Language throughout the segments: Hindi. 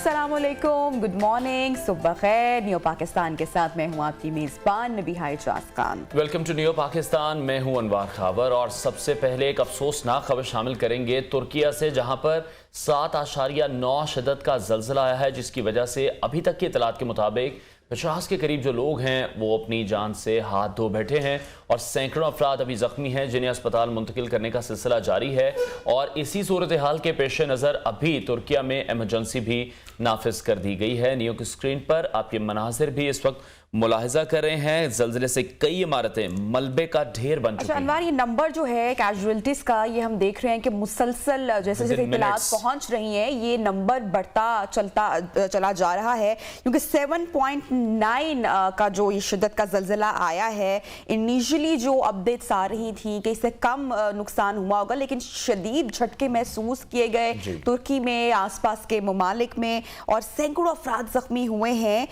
अस्सलामुअलैकुम, गुड मॉर्निंग, सुबह खैर। न्यू पाकिस्तान के साथ मैं हूँ आपकी मेज़बान Nabiha Ijaz Khan. Welcome to new Pakistan, मैं हूँ अनवार खावर। और सबसे पहले एक अफसोसनाक खबर शामिल करेंगे तुर्किया से, जहाँ पर 7.9 शिद्दत का जल्जला आया है, जिसकी वजह से अभी तक की इतलात के मुताबिक 50 के करीब जो लोग हैं वो अपनी जान से हाथ धो बैठे हैं और सैकड़ों अफराद अभी जख्मी हैं, जिन्हें अस्पताल मुंतकिल करने का सिलसिला जारी है। और इसी सूरत हाल के पेश नज़र अभी तुर्किया में एमरजेंसी भी नाफिज कर दी गई है। न्यू की स्क्रीन पर आप ये मनाजिर भी इस वक्त मुलाहिजा कर रहे हैं। जल्जले से कई इमारतें मलबे का ढेर बन चुकी हैं। अनवार, ये नंबर जो है कैजुअलिटीज का, ये हम देख रहे हैं कि मुसलसल जैसे जैसे इतलात पहुंच रही हैं, ये नंबर बढ़ता चला जा रहा है, क्योंकि 7.9 का जो ये शिद्दत का जल्जला आया है, इनिशियली जो अपडेट्स आ रही थी कि इससे कम नुकसान हुआ होगा, लेकिन शदीद झटके महसूस किए गए तुर्की में, आसपास के ममालिक में, और सैकड़ों अफराद जख्मी हुए हैं।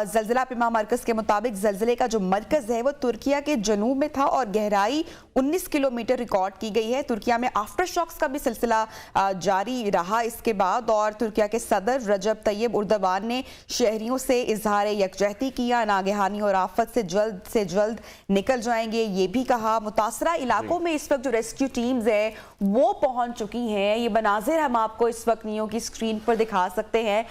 जल्जला पिमा मरकज के मुताबिक जल्जले का जो मरकज है वो तुर्किया के जनूब में था और गहराई 19 किलोमीटर रिकॉर्ड की गई है। तुर्किया में आफ्टर शॉक्स का भी सिलसिला जारी रहा इसके बाद, और तुर्किया के सदर रजब तैयब उर्दवान ने शहरियों से इजहार यकजहती किया, नागहानी और आफत से जल्द निकल जाएंगे ये भी कहा। मुतासरा इलाकों में इस वक्त जो रेस्क्यू टीम्स है वो पहुंच चुकी हैं। ये मनाजिर हम आपको इस वक्त नियो की स्क्रीन पर दिखा सकते हैं।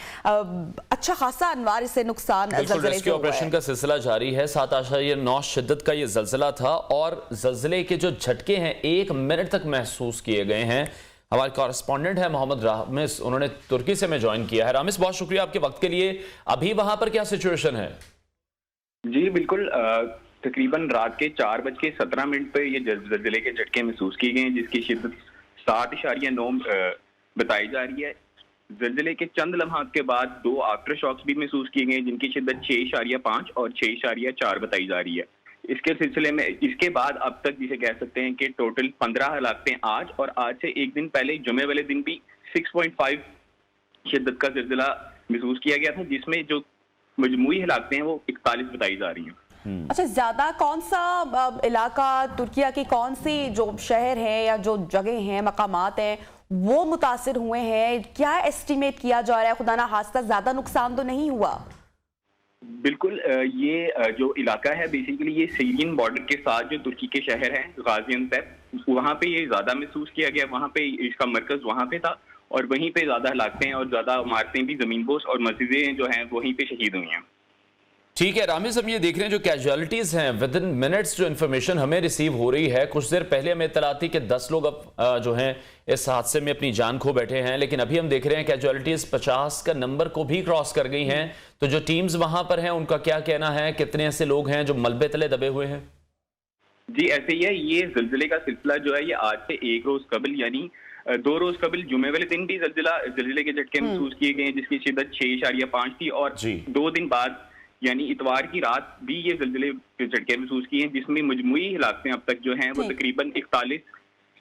अच्छा खासा अनवार इससे नुकसान रेस्क्यू ऑपरेशन का सिलसिला जारी है। 7.9 शिद्दत का ये जल्जला था और जल्जले के जो झटके हैं 1 मिनट तक महसूस किए गए हैं। हमारे कॉरेस्पॉन्डेंट है मोहम्मद रामिस, उन्होंने तुर्की से मैं ज्वाइन किया है। रामिस, बहुत शुक्रिया आपके वक्त के लिए। अभी वहां पर क्या सिचुएशन है? जी बिल्कुल, तकरीबन रात के 4:17 पे ये जल्जले के झटके महसूस किए गए हैं, जिसकी शिद्दत 7.9 बताई जा रही है। जल्जले के चंद लम्हात के बाद 2 आफ्टर शॉक्स भी महसूस किए गए, जिनकी शिद्दत 6.5 और 6.4 बताई जा रही है। इसके सिलसिले में इसके बाद अब तक जिसे कह सकते हैं कि टोटल 15 हलाकतें आज और आज से एक दिन पहले जुमे वाले दिन भी 6.5 शिद्दत का जल्जला महसूस किया गया था, जिसमें जो मजमूई हलाकतें हैं वो 41 बताई जा रही हैं। अच्छा, ज्यादा कौन सा इलाका तुर्किया की, कौन सी जो शहर है या जो जगह हैं, मकामात हैं, वो मुतासिर हुए हैं? क्या एस्टिमेट किया जा रहा है? खुदा ना खास्ता ज्यादा नुकसान तो नहीं हुआ? बिल्कुल, ये जो इलाका है बेसिकली ये सीरियन बॉर्डर के साथ जो तुर्की के शहर हैं गाजियान्तेप, वहाँ पे ये ज्यादा महसूस किया गया। वहाँ पे इसका मरकज वहाँ पे था और वहीं पे ज्यादा हलाकतें और ज्यादा इमारतें भी जमीनबोस और मस्जिदें जो हैं वहीं पे शहीद हुई हैं। ठीक है रामिस, हम ये देख रहे हैं जो कैजुअलिटीज हैं विद इन मिनट्स जो इन्फॉर्मेशन हमें रिसीव हो रही है। कुछ देर पहले हमें इत्तला थी कि 10 लोग अब जो हैं इस हादसे में अपनी जान खो बैठे हैं, लेकिन अभी हम देख रहे हैं कैजुअलिटीज 50 का नंबर को भी क्रॉस कर गई हैं। तो जो टीम्स वहां पर हैं उनका क्या कहना है? कितने ऐसे लोग हैं जो मलबे तले दबे हुए हैं? जी ऐसे ही है। ये जल्जले का सिलसिला जो है ये आज से 1 रोज कबल यानी 2 रोज कबल जुमे वाले दिन भी जल्जले के झटके महसूस किए गए, जिसकी शिद्दत 6.5 थी, और 2 दिन बाद यानी इतवार की रात भी ये जल्जले के झटके महसूस किए हैं, जिसमें मजमूई हिलाकतें अब तक जो हैं वो तकरीबन 41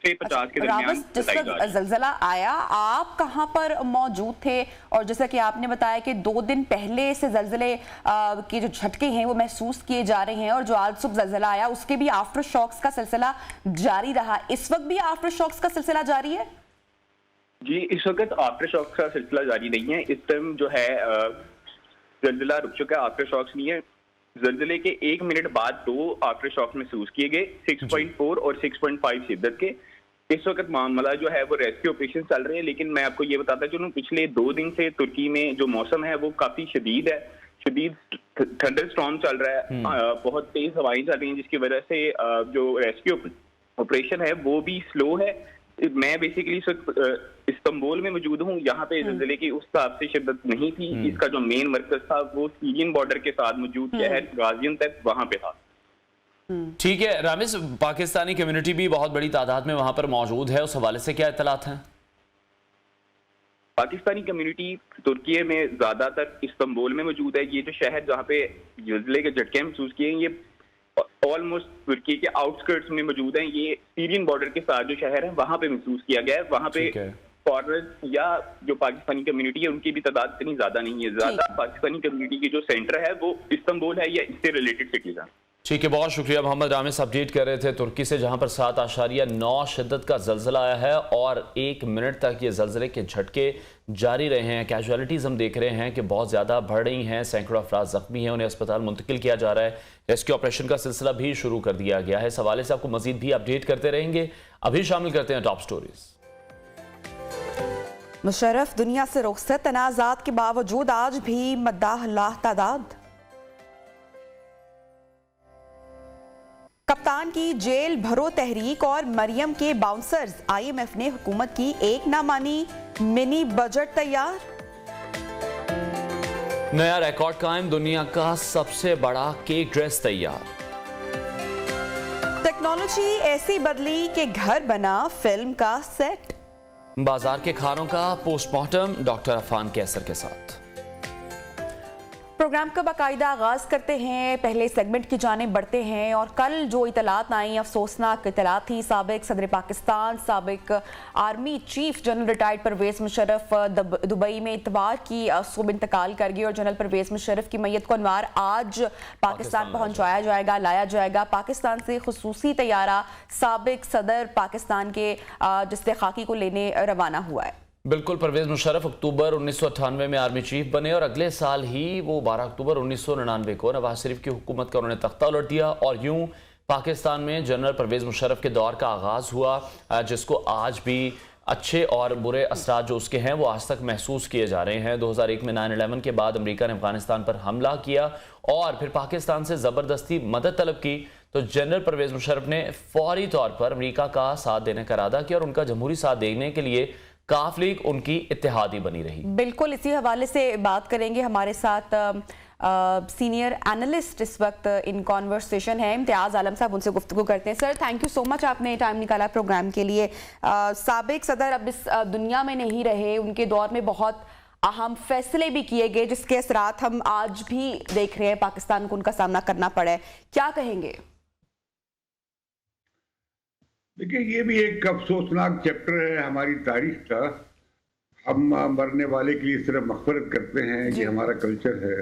से 50 के दरमियान बताई जा रही है। जल्जला आया, आप कहां पर मौजूद थे? और जैसा कि आपने बताया कि 2 दिन पहले से जल्जले के जो झटके हैं वो महसूस किए जा रहे हैं, और जो आज सुबह जल्जला आया उसके भी आफ्टर शॉक्स का सिलसिला जारी रहा। इस वक्त भी आफ्टर शॉक्स का सिलसिला जारी है? जी इस वक्त आफ्टर शॉक्स का सिलसिला जारी नहीं है। इस टाइम जो है जल्जला रुक चुका है, आफ्टर शॉक्स नहीं है। जल्जले के 1 मिनट बाद 2 आफ्टर शॉक्स महसूस किए गए, 6.4 और 6.5 शिद्दत के। इस वक्त मामला जो है वो रेस्क्यू ऑपरेशन चल रहे हैं, लेकिन मैं आपको ये बताता चलूं पिछले 2 दिन से तुर्की में जो मौसम है वो काफी शदीद है। शदीद थंडर स्टॉर्म चल रहा है, बहुत तेज हवाएं चल रही हैं, जिसकी वजह से जो रेस्क्यू ऑपरेशन है वो भी स्लो है। मैं बेसिकली इस वक्त इस्तांबुल में मौजूद हूँ। यहाँ पे जल्जले की उस हिसाब से शिद्दत नहीं थी। इसका जो मेन मरकज था वो सीरियन बॉर्डर के साथ मौजूद शहर गाजियान्तेप वहां पे था। ठीक है रामिस, पाकिस्तानी कम्युनिटी भी बहुत बड़ी तादाद में वहां पर मौजूद है, उस हवाले से क्या इत्तलात हैं? पाकिस्तानी कम्युनिटी तुर्की में ज्यादातर इस्तांबुल में मौजूद है। ये जो शहर जहाँ पे जल्जले के झटके महसूस किए ये ऑलमोस्ट तुर्की के आउटस्कर्ट्स में मौजूद हैं। ये सीरियन बॉर्डर के साथ जो शहर है वहां पे महसूस किया गया है। वहां पे फॉरेनर्स या जो पाकिस्तानी कम्युनिटी है उनकी भी तादाद इतनी ज्यादा नहीं है। ज्यादा पाकिस्तानी कम्युनिटी की जो सेंटर है वो इस्तांबुल है या इससे रिलेटेड सिटीज है। ठीक है, बहुत शुक्रिया मोहम्मद रामिस। अपडेट कर रहे थे तुर्की से, जहां पर 7.9 शिद्दत का जल्जला आया है और 1 मिनट तक ये जल्जले के झटके जारी रहे हैं। कैजुअलिटीज़ हम देख रहे हैं कि बहुत ज़्यादा बढ़ रही हैं, सैकड़ों अफराद जख्मी हैं, उन्हें अस्पताल मुंतकिल किया जा रहा है। रेस्क्यू ऑपरेशन का सिलसिला भी शुरू कर दिया गया है। इस हवाले से आपको मजीद भी अपडेट करते रहेंगे। अभी शामिल करते हैं टॉप स्टोरीज। मुशर्रफ दुनिया से रुखसत, तनाज़ात के बावजूद आज भी मद्दाह लाह तादाद। कप्तान की जेल भरो तहरीक और मरियम के बाउंसर्स, IMF ने हुकूमत की एक ना मानी, मिनी बजट तैयार। नया रिकॉर्ड कायम, दुनिया का सबसे बड़ा केक ड्रेस तैयार। टेक्नोलॉजी ऐसी बदली कि घर बना फिल्म का सेट। बाजार के खानों का पोस्टमार्टम डॉक्टर अफान कैसर के साथ। प्रोग्राम का बाकायदा आगाज करते हैं, पहले सेगमेंट की जानिब बढ़ते हैं और कल जो इतलात आई, अफसोसनाक इतलात थी। साबिक सदर पाकिस्तान, साबिक army chief general retired Pervez Musharraf Dubai में इतवार की सुबह इंतकाल कर गए और जनरल परवेज मुशर्रफ की मैयत को अनवार आज पाकिस्तान पहुंचाया जाएगा, लाया जाएगा। पाकिस्तान से खुसूसी तैयारा साबिक सदर पाकिस्तान के जिससे खाकी को लेने रवाना हुआ है। बिल्कुल, परवेज मुशर्रफ अक्टूबर 1998 में आर्मी चीफ बने और अगले साल ही वो 12 अक्टूबर 1999 को नवाज शरीफ की हुकूमत का उन्होंने तख्ता उलट दिया और यूं पाकिस्तान में जनरल परवेज मुशर्रफ के दौर का आगाज हुआ, जिसको आज भी अच्छे और बुरे असरात जो उसके हैं वो आज तक महसूस किए जा रहे हैं। 2001 में 9/11 के बाद अमेरिका ने अफगानिस्तान पर हमला किया और फिर पाकिस्तान से ज़बरदस्ती मदद तलब की, तो जनरल परवेज मुशर्रफ ने फौरी तौर पर अमेरिका का साथ देने का इरादा किया और उनका जमहूरी साथ देने के लिए काफ लीग उनकी इत्तेहादी बनी रही। बिल्कुल, इसी हवाले से बात करेंगे। हमारे साथ सीनियर एनालिस्ट इस वक्त इन कॉन्वर्सेशन है, इम्तियाज़ आलम साहब, उनसे गुफ्तगू करते हैं। Sir, thank you so much, आपने टाइम निकाला प्रोग्राम के लिए। साबिक सदर अब इस दुनिया में नहीं रहे, उनके दौर में बहुत अहम फैसले भी किए गए जिसके असरात हम आज भी देख रहे हैं, पाकिस्तान को उनका सामना करना पड़ा है। क्या कहेंगे? देखिए, ये भी एक अफसोसनाक चैप्टर है हमारी तारीख का। हम मरने वाले के लिए सिर्फ मग़फ़िरत करते हैं, ये हमारा कल्चर है।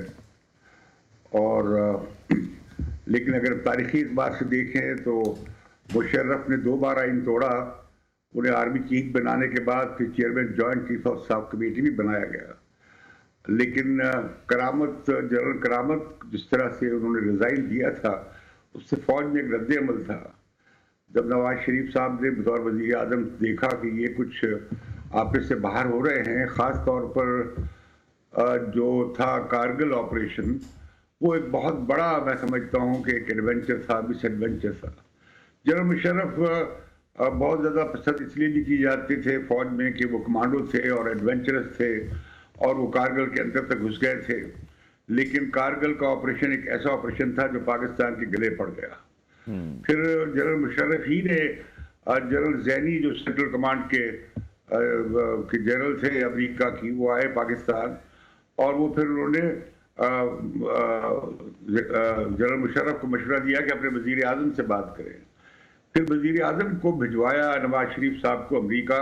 और लेकिन अगर तारीखी बात से देखें तो मुशर्रफ ने 2 बार आइन तोड़ा। उन्हें आर्मी चीफ बनाने के बाद फिर chairman joint chief of staff committee भी बनाया गया। लेकिन करामत, जनरल करामत, जिस तरह से उन्होंने रिज़ाइन दिया था, उससे फौज में एक रद्द अमल था। जब नवाज शरीफ साहब ने बतौर वज़ीर आज़म देखा कि ये कुछ आपस से बाहर हो रहे हैं, ख़ास तौर पर जो था कारगिल ऑपरेशन, वो एक बहुत बड़ा, मैं समझता हूँ कि एक एडवेंचर था, मिस एडवेंचर था। जनरल मुशर्रफ बहुत ज़्यादा पसंद इसलिए भी की जाते थे फौज में कि वो कमांडो थे और एडवेंचरस थे और वो कारगिल के अंदर तक घुस गए थे। लेकिन कारगिल का ऑपरेशन एक ऐसा ऑपरेशन था जो पाकिस्तान के गले पड़ गया। फिर जनरल मुशर्रफ ही ने जनरल जैनी, जो सेंट्रल कमांड के जनरल थे अमेरिका की, वो आए पाकिस्तान और वो फिर उन्होंने जनरल मुशर्रफ को मशवरा दिया कि अपने वज़ीर आज़म से बात करें। फिर वज़ीर आज़म को भिजवाया नवाज शरीफ साहब को अमेरिका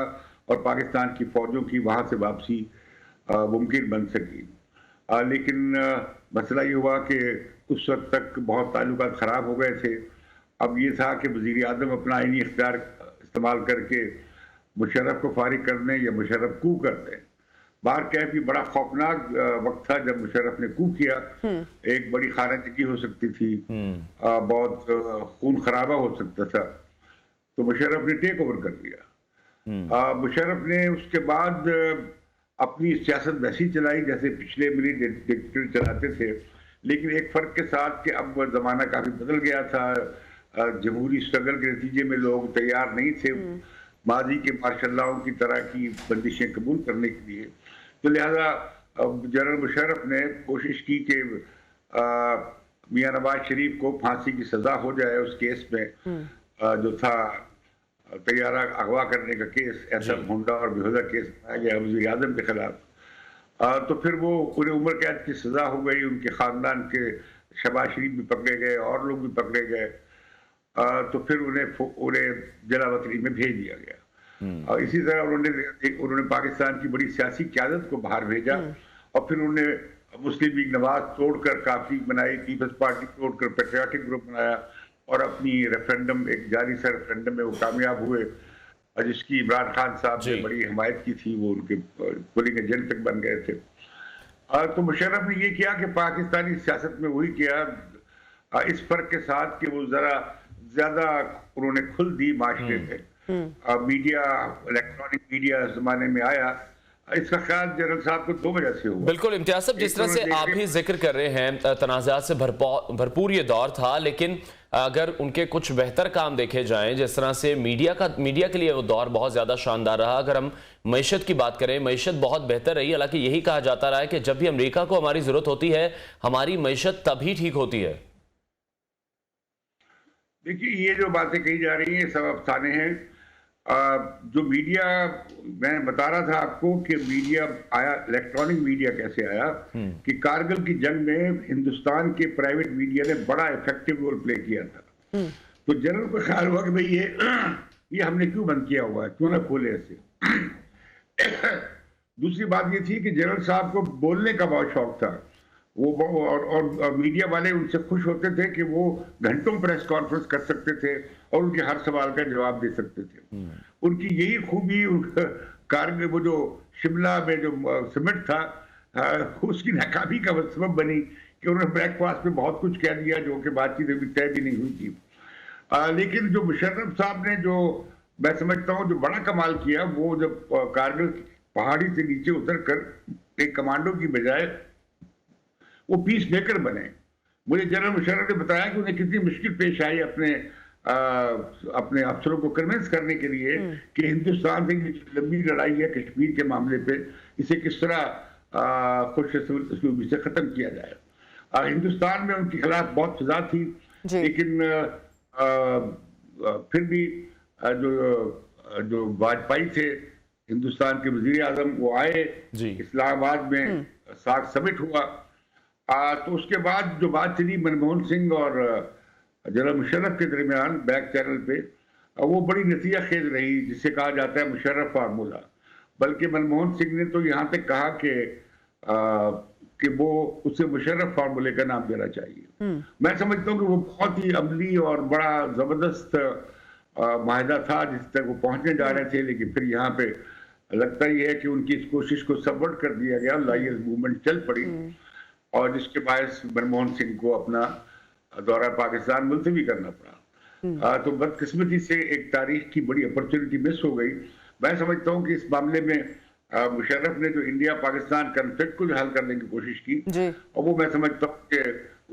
और पाकिस्तान की फ़ौजों की वहाँ से वापसी मुमकिन बन सकी। लेकिन मसला ये हुआ कि उस वक्त तक बहुत ताल्लुकात ख़राब हो गए थे। अब ये था कि वज़ीर आज़म अपना आईनी इख्तियार इस्तेमाल करके मुशर्रफ को फारिग कर दें या मुशर्रफ कू कर दें। बाहर क्या भी बड़ा खौफनाक वक्त था जब मुशर्रफ ने कू किया। एक बड़ी खानाजगी हो सकती थी, बहुत खून खराबा हो सकता था, तो मुशर्रफ ने टेक ओवर कर लिया। मुशर्रफ ने उसके बाद अपनी सियासत वैसी चलाई जैसे पिछले मिनी डिक्टेटर चलाते थे, लेकिन एक फ़र्क के साथ कि अब ज़माना काफ़ी बदल गया था। जमहूरी स्ट्रगल के नतीजे में लोग तैयार नहीं थे माजी के मार्शल्लाओं की तरह की बंदिशें कबूल करने के लिए। तो लिहाजा जनरल मुशर्रफ ने कोशिश की कि मियां नवाज शरीफ को फांसी की सज़ा हो जाए उस केस में जो था तैयारा अगवा करने का केस, ऐसा भोंडा और बेहुदा केस बनाया गया वज़ीर आज़म के खिलाफ। तो फिर वो उन्हें उम्र कैद की सज़ा हो गई। उनके ख़ानदान के शहबाज शरीफ भी पकड़े गए और लोग भी पकड़े गए। तो फिर उन्हें जलावतनी में भेज दिया गया। और इसी तरह उन्होंने पाकिस्तान की बड़ी सियासी क़यादत को बाहर भेजा और फिर उन्हें मुस्लिम लीग नवाज तोड़कर काफी बनाई, पीपल्स पार्टी तोड़कर पेट्रियाटिक ग्रुप बनाया और अपनी रेफरेंडम, एक जारी सा रेफरेंडम में वो कामयाब हुए, जिसकी इमरान खान साहब ने बड़ी हिमायत की थी, वो उनके पोलिंग एजेंट तक बन गए थे। तो मुशर्रफ ने ये किया कि पाकिस्तानी सियासत में वही किया, इस फर्क के साथ कि वो जरा ज्यादा उन्होंने खुल दी माशरे में। मीडिया, इलेक्ट्रॉनिक मीडिया जमाने में आया। इसका ख्याल जनरल साहब को 2 वजह से हुआ। बिल्कुल इम्तियाज साहब, जिस तरह से आप ही जिक्र कर रहे हैं, तनाज़ात से भरपूर ये दौर था, लेकिन अगर उनके कुछ बेहतर काम देखे जाएं, जिस तरह से मीडिया के लिए वो दौर बहुत ज़्यादा शानदार रहा। अगर हम मईशत की बात करें, मईशत बहुत बेहतर रही। हालांकि यही कहा जाता रहा है कि जब भी अमेरिका को हमारी ज़रूरत होती है, हमारी मईशत तभी ठीक होती है। देखिए, ये जो बातें कही जा रही हैं सब अफसाने हैं। जो मीडिया, मैं बता रहा था आपको कि मीडिया आया, इलेक्ट्रॉनिक मीडिया कैसे आया कि कारगिल की जंग में हिंदुस्तान के प्राइवेट मीडिया ने बड़ा इफेक्टिव रोल प्ले किया था। तो जनरल को ख्याल हुआ कि भाई ये हमने क्यों बंद किया हुआ है, क्यों ना खोले ऐसे। दूसरी बात ये थी कि जनरल साहब को बोलने का बहुत शौक था, वो और मीडिया वाले उनसे खुश होते थे कि वो घंटों प्रेस कॉन्फ्रेंस कर सकते थे और उनके हर सवाल का जवाब दे सकते थे। उनकी यही खूबी, कारगिल वो जो शिमला में जो समिट था, उसकी नाकामी का सबब बनी कि उन्होंने ब्रेकफास्ट में बहुत कुछ कह दिया जो कि बातचीत अभी तय भी नहीं हुई थी। लेकिन जो मुशर्रफ साहब ने, जो मैं समझता हूँ जो बड़ा कमाल किया, वो जब कारगिल पहाड़ी से नीचे उतर कर एक कमांडो की बजाय वो पीस मेकर बने। मुझे जनरल मुशर्रफ ने बताया कि उन्हें कितनी मुश्किल पेश आई अपने अफसरों को कन्विंस करने के लिए कि हिंदुस्तान से लंबी लड़ाई है कश्मीर के मामले पे, इसे किस तरह खुशूबी से खत्म किया जाए। हिंदुस्तान में उनके खिलाफ बहुत सजा थी, लेकिन फिर भी जो वाजपेयी थे हिंदुस्तान के वजीर आजम, वो आए इस्लामाबाद में, साग समिट हुआ। तो उसके बाद जो बात चली मनमोहन सिंह और जनरल मुशर्रफ के दरमियान बैक चैनल पे, वो बड़ी नतीजा खेज रही, जिसे कहा जाता है मुशर्रफ फार्मूला। बल्कि मनमोहन सिंह ने तो यहाँ तक कहा कि वो उसे मुशर्रफ फार्मूले का नाम देना चाहिए। मैं समझता हूँ कि वो बहुत ही अमली और बड़ा जबरदस्त माहिदा था जिस तक वो पहुंचने जा रहे थे, लेकिन फिर यहाँ पे लगता ही है कि उनकी इस कोशिश को सबवर्ट कर दिया गया, लाइज मूवमेंट चल पड़ी और जिसके बायस मनमोहन सिंह को अपना दौरा पाकिस्तान मुलतवी करना पड़ा। तो बदकिस्मती से एक तारीख की बड़ी अपॉर्चुनिटी मिस हो गई। मैं समझता हूँ कि इस मामले में मुशर्रफ ने जो इंडिया पाकिस्तान कॉन्फ्लिक्ट को हल करने की कोशिश की, और वो मैं समझता हूँ कि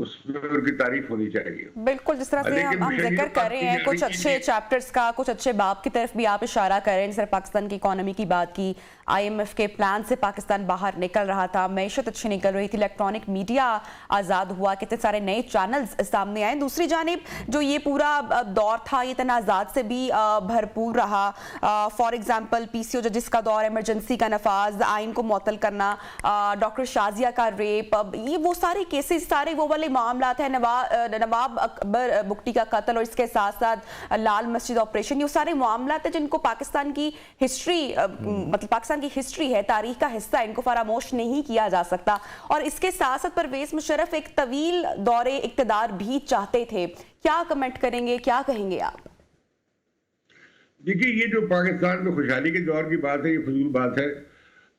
उसमें उनकी तारीफ होनी चाहिए। बिल्कुल, जिस तरह से हम जिक्र कर रहे हैं कुछ अच्छे चैप्टर्स का, कुछ अच्छे बाब की तरफ भी आप इशारा कर रहे हैं। जैसे पाकिस्तान की इकोनॉमी की बात की, IMF के प्लान से पाकिस्तान बाहर निकल रहा था, मैशत अच्छी निकल रही थी, इलेक्ट्रॉनिक मीडिया आज़ाद हुआ, कितने सारे नए चैनल्स सामने आए। दूसरी जानिब जो ये पूरा दौर था, ये तनाज़ात से भी भरपूर रहा। फॉर एग्जाम्पल PCO जजिस का दौर, इमरजेंसी का नफाज, आइन को मुअत्तल करना, डॉक्टर शाजिया का रेप, ये वो सारे केसेस, सारे वो वाले मामला है, नवाब अकबर बुगटी का कत्ल और इसके साथ साथ लाल मस्जिद ऑपरेशन, ये सारे मामला थे जिनको पाकिस्तान की हिस्ट्री, मतलब पाकिस्तान की हिस्ट्री है, तारीख का हिस्सा, इनको फरामोश नहीं किया जा सकता। और इसके साथ साथ परवेज मुशर्रफ एक तवील दौरे इक्तदार भी चाहते थे। क्या कमेंट करेंगे, क्या कहेंगे आप? देखिए, ये जो पाकिस्तान में खुशहाली के दौर की बात है, ये फजूल बात है,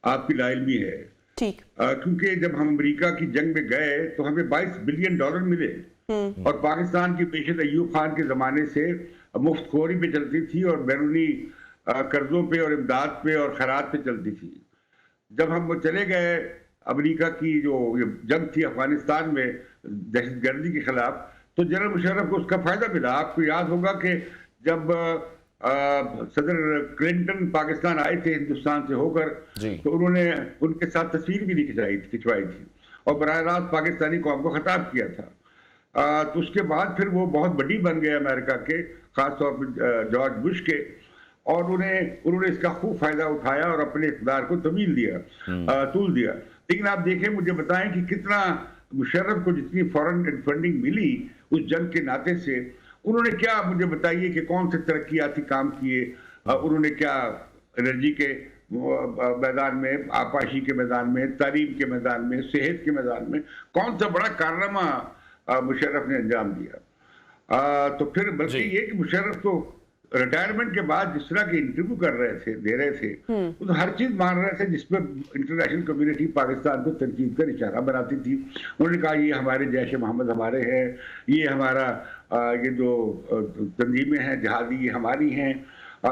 आपकी लाइल भी है। ठीक, क्योंकि जब हम अमेरिका की जंग में गए तो हमें $22 बिलियन मिले और पाकिस्तान की पेशत अयूब खान के जमाने से मुफ्तखोरी पे चलती थी और बैरूनी कर्जों पे और इमदाद पे और खैरात पे चलती थी। जब हम चले गए अमेरिका की जो जंग थी अफगानिस्तान में दहशतगर्दी के खिलाफ, तो जनरल मुशर्रफ को उसका फायदा मिला। आपको याद होगा कि जब सदर क्लिंटन पाकिस्तान आए थे हिंदुस्तान से होकर, तो उन्होंने उनके साथ तस्वीर भी खिंचवाई थी और बराह रास्त पाकिस्तानी कौम को खिताब किया था। तो उसके बाद फिर वो बहुत बड़ी बन गए अमेरिका के, खासतौर पर जॉर्ज बुश के, और उन्होंने इसका खूब फायदा उठाया और अपने इक़्तिदार को तूल दिया। लेकिन आप देखें, मुझे बताएं कि कितना मुशर्रफ को जितनी फॉरेन फंडिंग मिली उस जंग के नाते से, उन्होंने क्या, मुझे बताइए कि कौन से तरक्याती काम किए, उन्होंने क्या एनर्जी के मैदान में, आपाशी के मैदान में, तालीम के मैदान में, सेहत के मैदान में कौन सा बड़ा कारनामा मुशर्रफ ने अंजाम दिया। तो फिर बल्कि ये कि मुशर्रफ तो रिटायरमेंट के बाद जिस तरह के इंटरव्यू दे रहे थे वो तो हर चीज मान रहे थे जिसमें इंटरनेशनल कम्युनिटी पाकिस्तान को तनकीद का निशाना बनाती थी। उन्होंने कहा ये हमारे जैश मोहम्मद हमारे हैं, ये हमारा ये जो तंजीमें हैं जिहादी ये हमारी हैं,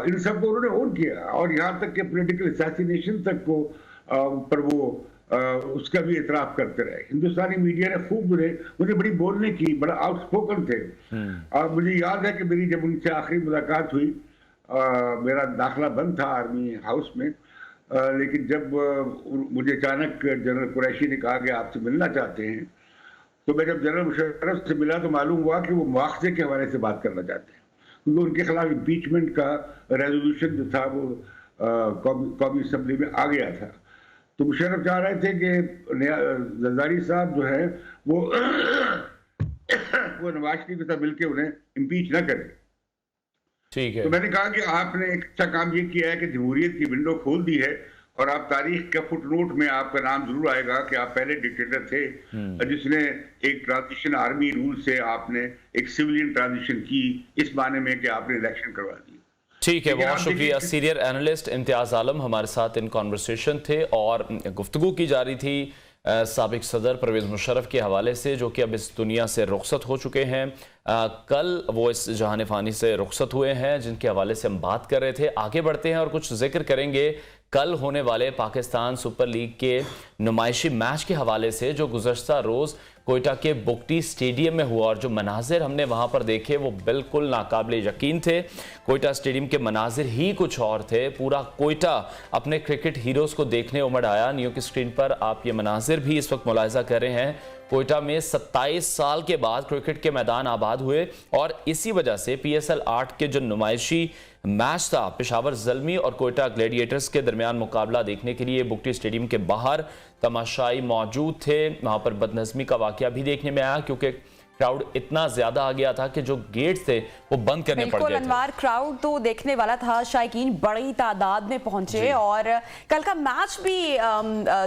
इन सबको उन्होंने ऑन किया और यहाँ तक कि पॉलिटिकल असैसिनेशन तक को पर वो उसका भी इतराफ करते रहे। हिंदुस्तानी मीडिया ने खूब उन्हें बड़ी बोलने की, बड़ा आउटस्पोकन थे। और मुझे याद है कि मेरी जब उनसे आखिरी मुलाकात हुई, मेरा दाखिला बंद था आर्मी हाउस में, लेकिन जब मुझे अचानक जनरल कुरैशी ने कहा कि आपसे मिलना चाहते हैं, तो मैं जब जनरल मुशर्रफ से मिला तो मालूम हुआ कि वो मुआवजे के हवाले से बात करना चाहते हैं, क्योंकि उनके खिलाफ इम्पीचमेंट का रेजोल्यूशन जो था वो कौमी असम्बली में आ गया था। तो मुशर्रफ चाह रहे थे कि जरदारी साहब जो है वो नवाज शरीफ के साथ मिलकर उन्हें इम्पीच ना करें। ठीक है। तो मैंने कहा कि आपने एक अच्छा काम ये किया है कि जमहूरियत की विंडो खोल दी है और आप तारीख के फुटनोट में आपका नाम जरूर आएगा कि आप पहले डिक्टेटर थे जिसने एक ट्रांजिशन आर्मी रूल से आपने एक सिविलियन ट्रांजिशन की, इस माने में कि आपने इलेक्शन करवा दी। ठीक है, बहुत शुक्रिया। सीनियर एनालिस्ट इम्तियाज आलम हमारे साथ इन कॉन्वर्सेशन थे और गुफ्तगू की जा रही थी साबिक सदर परवेज मुशर्रफ के हवाले से, जो कि अब इस दुनिया से रुखसत हो चुके हैं। कल वो इस जहान फ़ानी से रुखसत हुए हैं, जिनके हवाले से हम बात कर रहे थे। आगे बढ़ते हैं और कुछ जिक्र करेंगे कल होने वाले पाकिस्तान सुपर लीग के नुमाइशी मैच के हवाले से, जो गुज़श्ता रोज़ कोयटा के बुगटी स्टेडियम में हुआ और जो मनाजिर हमने वहाँ पर देखे वो बिल्कुल नाकाबिले यकीन थे। कोयटा स्टेडियम के मनाजिर ही कुछ और थे। पूरा कोयटा अपने क्रिकेट हीरोज़ को देखने उमड़ आया। न्यू की स्क्रीन पर आप ये मनाजिर भी इस वक्त मुलाहिज़ा कर रहे हैं। कोयटा में 27 साल के बाद क्रिकेट के मैदान आबाद हुए और इसी वजह से PSL 8 के जो नुमाइशी मैच था, पेशावर ज़ल्मी और कोयटा ग्लैडिएटर्स के दरमियान मुकाबला देखने के लिए बुगटी स्टेडियम के बाहर तमाशाई मौजूद थे। वहां पर बदनज़मी का वाकया भी देखने में आया क्योंकि क्राउड इतना ज्यादा आ गया था कि जो गेट्स थे वो बंद करने पड़ गए थे। अनवार, क्राउड तो देखने वाला था, शायकीन बड़ी तादाद में पहुंचे और कल का मैच भी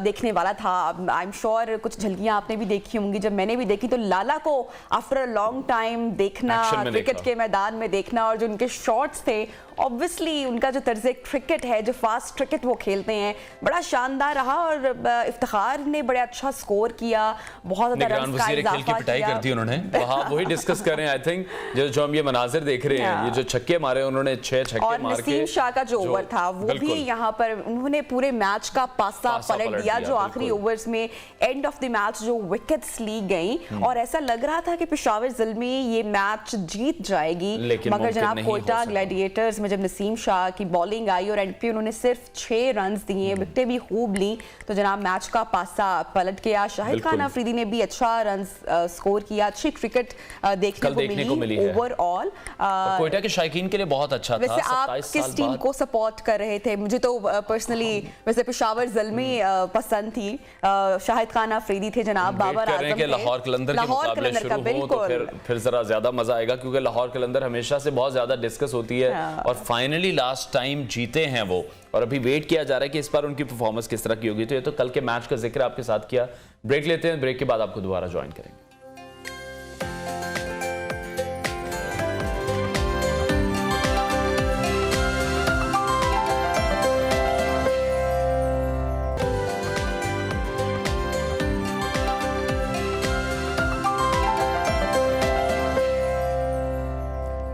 देखने वाला था। आई एम श्योर कुछ झलकियां आपने भी देखी होंगी। जब मैंने भी देखी तो लाला को आफ्टर अ लॉन्ग टाइम देखना, क्रिकेट के मैदान में देखना और जो उनके शॉट्स थे, ऑब्वियसली उनका जो तर्ज क्रिकेट है, जो फास्ट क्रिकेट वो खेलते हैं, बड़ा शानदार रहा और इफ्तिखार ने बड़े अच्छा स्कोर किया, बहुत ज्यादा रन्स का इजाफा किया उन्होंने। वहाँ वही डिस्कस कर रहे हैं। आई थिंक जो हम ये मनाजिर देख रहे हैं, ये जो छक्के मारे उन्होंने, 6 छक्के मार के, नसीम शाह का जो ओवर था वो भी यहाँ पर उन्होंने पूरे मैच का पासा पलट दिया। जो आखिरी ओवर्स में एंड ऑफ द मैच जो विकेट्स ली गई और ऐसा लग रहा था कि पेशावर ज़ल्मी ये मैच जीत जाएगी, मगर जनाब कोयटा ग्लैडिएटर्स जब नसीम शाह की बॉलिंग आई और एंड पे उन्होंने सिर्फ 6 रन दिए, विकेटें भी खूब ली, तो जनाब मैच का पासा पलट गया। शाहिद खान अफरीदी ने भी अच्छा रन स्कोर किया, अच्छी क्रिकेट देखने को मिली ओवरऑल। कोयटा के शायकीन के लिए बहुत अच्छा था। वैसे आप किस टीम को सपोर्ट कर रहे थे? मुझे तो पर्सनली वैसे पेशावर ज़ल्मी पसंद थी, शाहिद खान अफरीदी थे, जनाब बाबर आजम थे। लाहौर कलंदर के मुकाबले शुरू हो तो फिर जरा ज्यादा मजा आएगा, क्योंकि लाहौर कलंदर हमेशा से बहुत ज्यादा डिस्कस होती है और फाइनली लास्ट टाइम जीते हैं वो, और अभी वेट किया जा रहा है कि इस बार उनकी परफॉर्मेंस किस तरह की होगी। तो ये तो कल के मैच का जिक्र आपके साथ किया। ब्रेक लेते हैं, ब्रेक के बाद आपको दोबारा ज्वाइन करेंगे।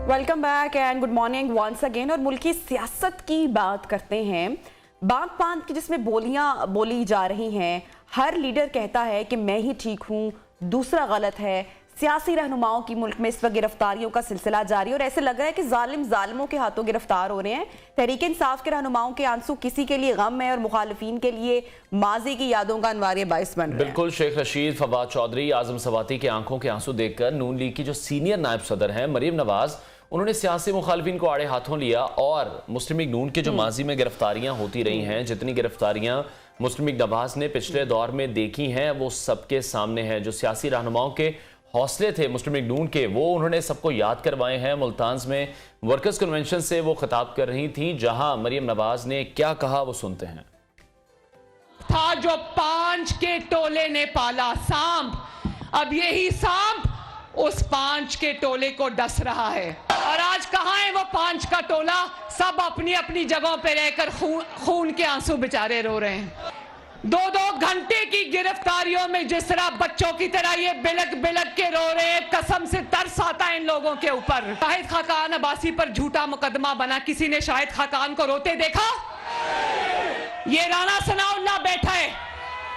Welcome back and good morning once again. और मुल्की सियासत की बात करते हैं, बांध बांध की जिसमें बोलियां बोली जा रही हैं। हर लीडर कहता है कि मैं ही ठीक हूं, दूसरा गलत है। सियासी रहनुमाओं की मुल्क में इस वक्त गिरफ्तारियों का सिलसिला जारी और ऐसे लग रहा है कि जालिमों के हाथों गिरफ्तार हो रहे हैं। तहरीक इंसाफ के रहनुमाओं के आंसू किसी के लिए गम है और मुखालिफिन के लिए माजी की यादों का अनवार्य बाइस बन रहा है। बिल्कुल, शेख रशीद, फवाद चौधरी, आजम सवाती के आंखों के आंसू देखकर नून लीग की जो सीनियर नायब सदर हैं मरीम नवाज, उन्होंने सियासी मुखालिफिन को आड़े हाथों लिया और मुस्लिम लीग नून के जो माजी में गिरफ्तारियां होती रही हैं, जितनी गिरफ्तारियां मुस्लिम लीग नवाज ने पिछले दौर में देखी हैं, वो सबके सामने हैं। जो सियासी रहनुमाओं के हौसले थे मुस्लिम लीग नून के, वो उन्होंने सबको याद करवाए हैं। मुल्तान में वर्कर्स कन्वेंशन से वो खिताब कर रही थी, जहां मरियम नवाज ने क्या कहा वो सुनते हैं। था जो 5 के टोले ने पाला सांप, अब यही सांप उस 5 के टोले को डस रहा है। और आज कहां है वो 5 का टोला? सब अपनी अपनी जगहों पे रहकर खून के आंसू बेचारे रो रहे हैं। 2-2 घंटे की गिरफ्तारियों में जिस तरह बच्चों की तरह ये बिलक बिलक के रो रहे हैं, कसम से तरस आता है इन लोगों के ऊपर। शाहिद खाकान अब्बासी पर झूठा मुकदमा बना, किसी ने शाहिद खाकान को रोते देखा? ये राणा सनाउल्लाह बैठा है,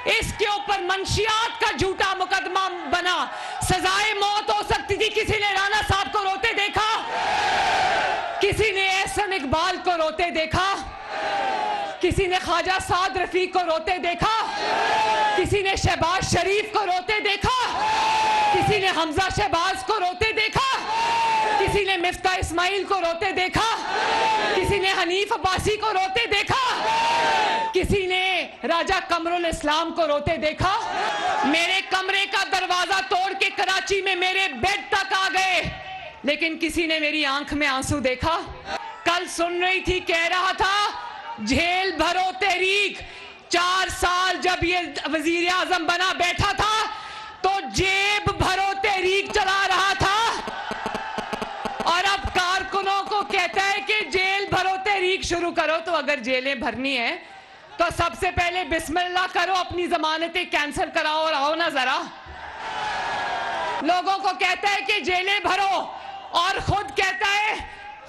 इसके ऊपर मंशियात का झूठा मुकदमा बना, सजाए मौत हो सकती थी, किसी ने राणा साहब को रोते देखा? किसी ने एहसन इकबाल को रोते देखा? किसी ने ख्वाजा साद रफीक को रोते देखा? किसी ने शहबाज शरीफ को रोते देखा? किसी ने हमजा शहबाज को रोते देखा? किसी ने मिफ्ता इस्माइल को रोते देखा? किसी ने हनीफ अब्बासी को रोते देखा? किसी ने राजा कमरुल इस्लाम को रोते देखा? मेरे कमरे का दरवाजा तोड़ के कराची में मेरे बेड तक आ गए, लेकिन किसी ने मेरी आंख में आंसू देखा? कल सुन रही थी, कह रहा था जेल भरो तहरीक। 4 साल जब ये वजीर आजम बना बैठा था तो जेब भरो तहरीक चला रहा था, और अब कारकुनों को कहता है कि जेल भरो तहरीक शुरू करो। तो अगर जेलें भरनी है तो सबसे पहले बिस्मिल्लाह करो, अपनी जमानतें कैंसिल कराओ और आओ ना जरा। लोगों को कहता है कि जेलें भरो, और खुद कहता है,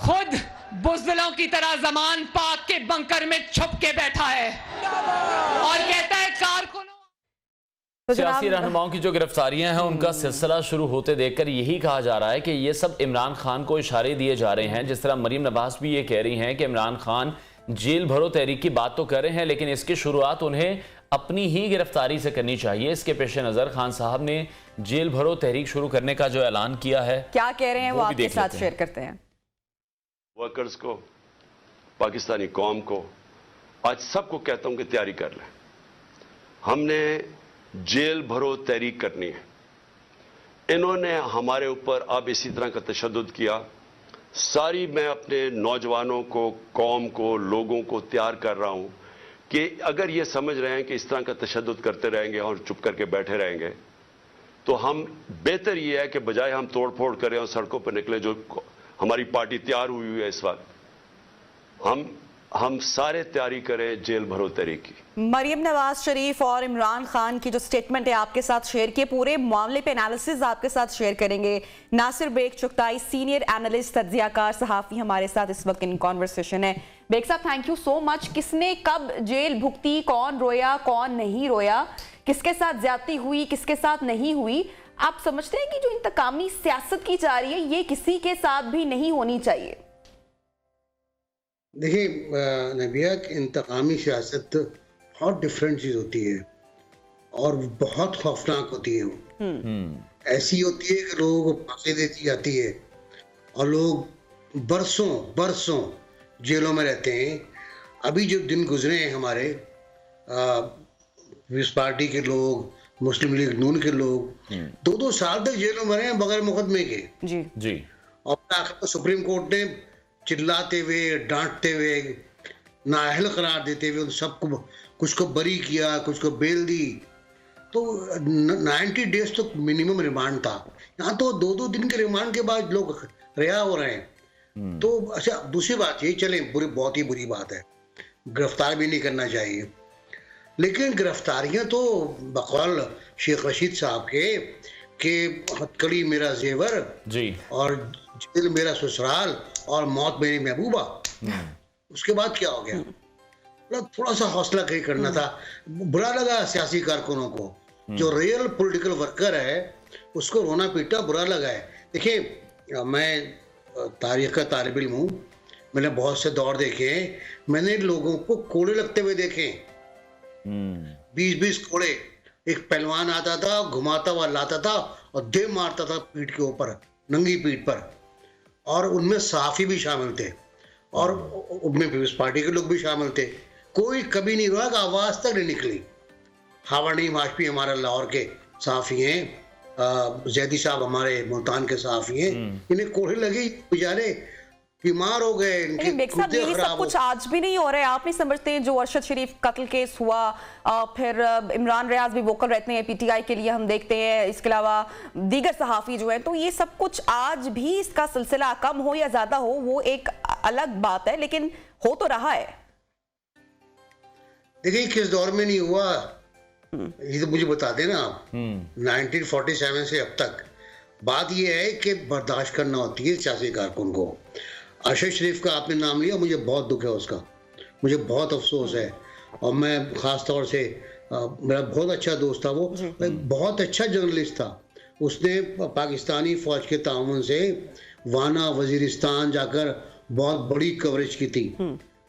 खुद बुज़दिलों की तरह ज़मान पाक के बंकर में छुप के बैठा है और कहता है कारकुनों। सियासी रहनुमाओं की जो गिरफ्तारियां हैं उनका सिलसिला शुरू होते देखकर यही कहा जा रहा है कि ये सब इमरान खान को इशारे दिए जा रहे हैं। जिस तरह मरियम नवाज भी ये कह रही हैं कि इमरान खान जेल भरो तहरीक की बात तो कर रहे हैं, लेकिन इसकी शुरुआत उन्हें अपनी ही गिरफ्तारी से करनी चाहिए। इसके पेश नज़र खान साहब ने जेल भरो तहरीक शुरू करने का जो ऐलान किया है, क्या कह रहे हैं वो आपके साथ शेयर करते हैं। वर्कर्स को, पाकिस्तानी कौम को, आज सबको कहता हूं कि तैयारी कर लें। हमने जेल भरो तहरीक करनी है। इन्होंने हमारे ऊपर अब इसी तरह का तशद्दुद किया। सारी मैं अपने नौजवानों को, कौम को, लोगों को तैयार कर रहा हूं कि अगर ये समझ रहे हैं कि इस तरह का तशद्दुद करते रहेंगे और चुप करके बैठे रहेंगे, तो हम बेहतर ये है कि बजाय हम तोड़ फोड़ करें और सड़कों पर निकले, जो हमारी पार्टी तैयार हुई है इस वक्त, हम सारे तैयारी करें जेल भरो तहरीक की। मरियम नवाज शरीफ और इमरान खान की जो स्टेटमेंट है आपके साथ शेयर किए, पूरे मामले पे एनालिसिस आपके साथ शेयर करेंगे। नासिर बेग चुगताई, सीनियर एनालिस्ट, तज्जियाकार, सहाफ़ी हमारे साथ इस वक्त इन कॉन्वर्सेशन है। बेग साहब, थैंक यू सो मच। किसने कब जेल भुगती, कौन रोया कौन नहीं रोया, किसके साथ ज्यादती हुई किसके साथ नहीं हुई, आप समझते हैं कि जो इंतकामी सियासत की जा रही है ये किसी के साथ भी नहीं होनी चाहिए? देखिए नबिया, इंतकामी सियासत बहुत डिफरेंट चीज़ होती है और बहुत खौफनाक होती है। वो ऐसी होती है कि लोगों को फांसी देती जाती है और लोग बरसों बरसों जेलों में रहते हैं। अभी जो दिन गुजरे हैं हमारे पीपल्स पार्टी के लोग, मुस्लिम लीग नून के लोग 2-2 साल तक जेलों में रहे बगैर मुकदमे के। जी जी। और आखिर सुप्रीम कोर्ट ने चिल्लाते हुए, डांटते हुए, नाअहल करार देते हुए उन सबको, कुछ को बरी किया, कुछ को बेल दी। तो 90 डेज तो मिनिमम रिमांड था। यहाँ तो 2-2 दिन के रिमांड के बाद लोग रिहा हो रहे हैं। तो अच्छा, दूसरी बात ये, चले बहुत ही बुरी बात है, गिरफ्तार भी नहीं करना चाहिए, लेकिन गिरफ्तारियां तो बकौल शेख रशीद साहब के हथकड़ी मेरा जेवर जी, और जेल मेरा ससुराल और मौत मेरी महबूबा, उसके बाद क्या हो गया? मतलब थोड़ा सा हौसला कहीं करना था। बुरा लगा सियासी कारकुनों को, जो रियल पॉलिटिकल वर्कर है उसको रोना पीटा बुरा लगा है। देखिए, मैं तारीख का तालिब इल्म हूँ, मैंने बहुत से दौर देखे हैं, मैंने लोगों को कोड़े लगते हुए देखे, 20-20 कोड़े। एक पहलवान आता था, घुमाता हुआ लाता था और दे मारता था पीठ के ऊपर, नंगी पीठ पर, और उनमें सहाफ़ी भी शामिल थे और उनमें पीपल्स पार्टी के लोग भी शामिल थे। कोई कभी नहीं रोया, आवाज़ तक नहीं निकली। हावा नईम हाशमी हमारा लाहौर के सहाफ़ी हैं, जैदी साहब हमारे मुल्तान के सहाफी हैं, इन्हें कोढ़े लगी, बेचारे बीमार हो गए, इनके साहब ये सब कुछ आज भी नहीं हो रहा है। आप नहीं समझते जो अरशद शरीफ कत्ल केस हुआ, फिर इमरान रियाज भी वोकल रहते हैं पीटीआई के लिए, हम देखते हैं, इसके अलावा दीगर सहाफी जो हैं, तो ये सब कुछ आज भी इसका सिलसिला कम हो या ज्यादा हो वो एक अलग बात है, लेकिन हो तो रहा है। देखिए किस दौर में नहीं हुआ ये तो मुझे बता देना आप। 1947 से अब तक बात ये है कि बर्दाश्त करना होती है सियासी कारकुन को। अरशद शरीफ का आपने नाम लिया, मुझे बहुत दुख है उसका, मुझे बहुत अफसोस है। और मैं ख़ास तौर से मेरा बहुत अच्छा दोस्त था, वो बहुत अच्छा जर्नलिस्ट था। उसने पाकिस्तानी फ़ौज के ताउन से वाना वज़ीरिस्तान जाकर बहुत बड़ी कवरेज की थी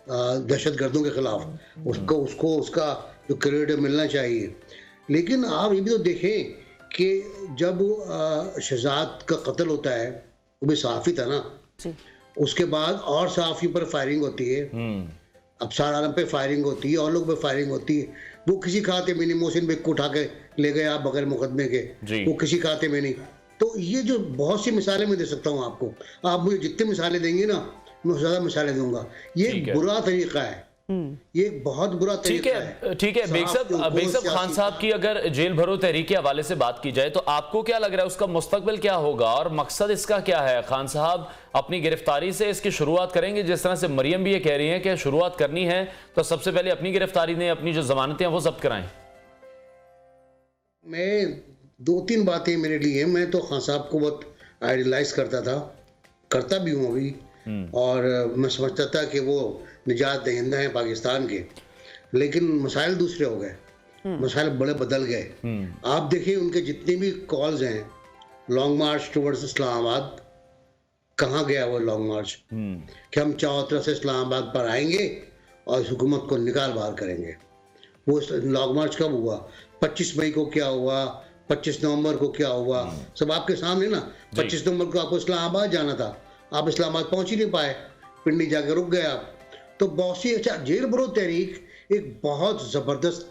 दहशतगर्दों के ख़िलाफ़। उसको उसका जो क्रेडिट मिलना चाहिए। लेकिन आप ये भी तो देखें कि जब शहजाद का कत्ल होता है, वो भी सहाफ़ी था ना, उसके बाद और सहाफ़ी पर फायरिंग होती है, अफसार आलम पे फायरिंग होती है, और लोग पे फायरिंग होती है। वो किसी खाते में नहीं, मोहसिन बेग को उठा के ले गए आप बगैर मुकदमे के, वो किसी खाते में नहीं। तो ये जो बहुत सी मिसालें मैं दे सकता हूँ आपको, आप मुझे जितनी मिसालें देंगे ना मैं ज़्यादा मिसालें दूंगा। ये बुरा तरीका है, ये बहुत बुरा तरीका है। ठीक है बेग साहब, खान साहब की अगर जेल भरो तहरीक के हवाले से बात की जाए तो आपको क्या लग रहा है उसका मुस्तकबिल क्या होगा और मकसद इसका क्या है? खान साहब अपनी गिरफ्तारी से इसकी शुरुआत करेंगे, जिस तरह से मरियम भी ये कह रही हैं कि शुरुआत करनी है तो सबसे पहले अपनी गिरफ्तारी ने अपनी जो जमानतें हैं वो जब्त कराएं। मैं 2-3 बातें मेरे लिए, मैं तो खान साहब को बहुत आइडियलाइज करता था, करता भी हूँ अभी, और मैं समझता था कि वो निजात दहिंदा है पाकिस्तान के। लेकिन मसाइल दूसरे हो गए, मसाइल बड़े बदल गए। आप देखिए उनके जितने भी कॉल्स हैं, लॉन्ग मार्च टुवर्ड्स इस्लामाबाद, कहाँ गया वो लॉन्ग मार्च? कि हम चारों तरफ से इस्लामाबाद पर आएंगे और इस हुकूमत को निकाल बाहर करेंगे। वो लॉन्ग मार्च कब हुआ? 25 मई को क्या हुआ? 25 नवंबर को क्या हुआ? सब आपके सामने ना। 25 नवंबर को आपको इस्लामाबाद जाना था, आप इस्लामाबाद पहुंच ही नहीं पाए, पिंडी जाके रुक गए आप। तो बहुत सी, अच्छा, जेल भरो तहरीक एक बहुत ज़बरदस्त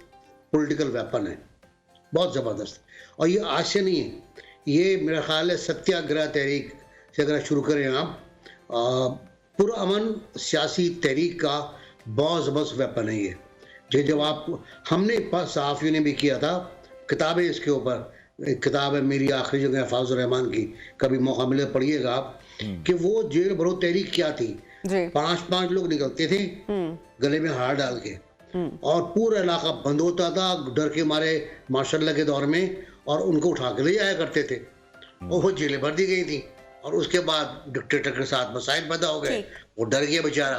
पॉलिटिकल वेपन है, बहुत ज़बरदस्त। और ये आज से नहीं है, ये मेरा ख्याल है सत्याग्रह तहरीक से अगर शुरू करें आप, पुरअमन सियासी तहरीक का बहुत ज़बरदस्त वेपन है ये। जब आप, हमने सहाफ़ियों ने भी किया था, किताबें इसके ऊपर, एक किताब है मेरी आखिरी जगह फाजुर रहमान की, कभी मौका मिले पढ़िएगा आप, कि वो जेल भरो तहरीक क्या थी। 5-5 लोग निकलते थे गले में हार डाल के, और पूरा इलाका बंद होता था डर के मारे मार्शल के दौर में, और उनको उठा के ले जाया करते थे, और वो जेलें भर दी गई थी। और उसके बाद डिक्टेटर के साथ मसाइल पैदा हो गए, वो डर गया बेचारा।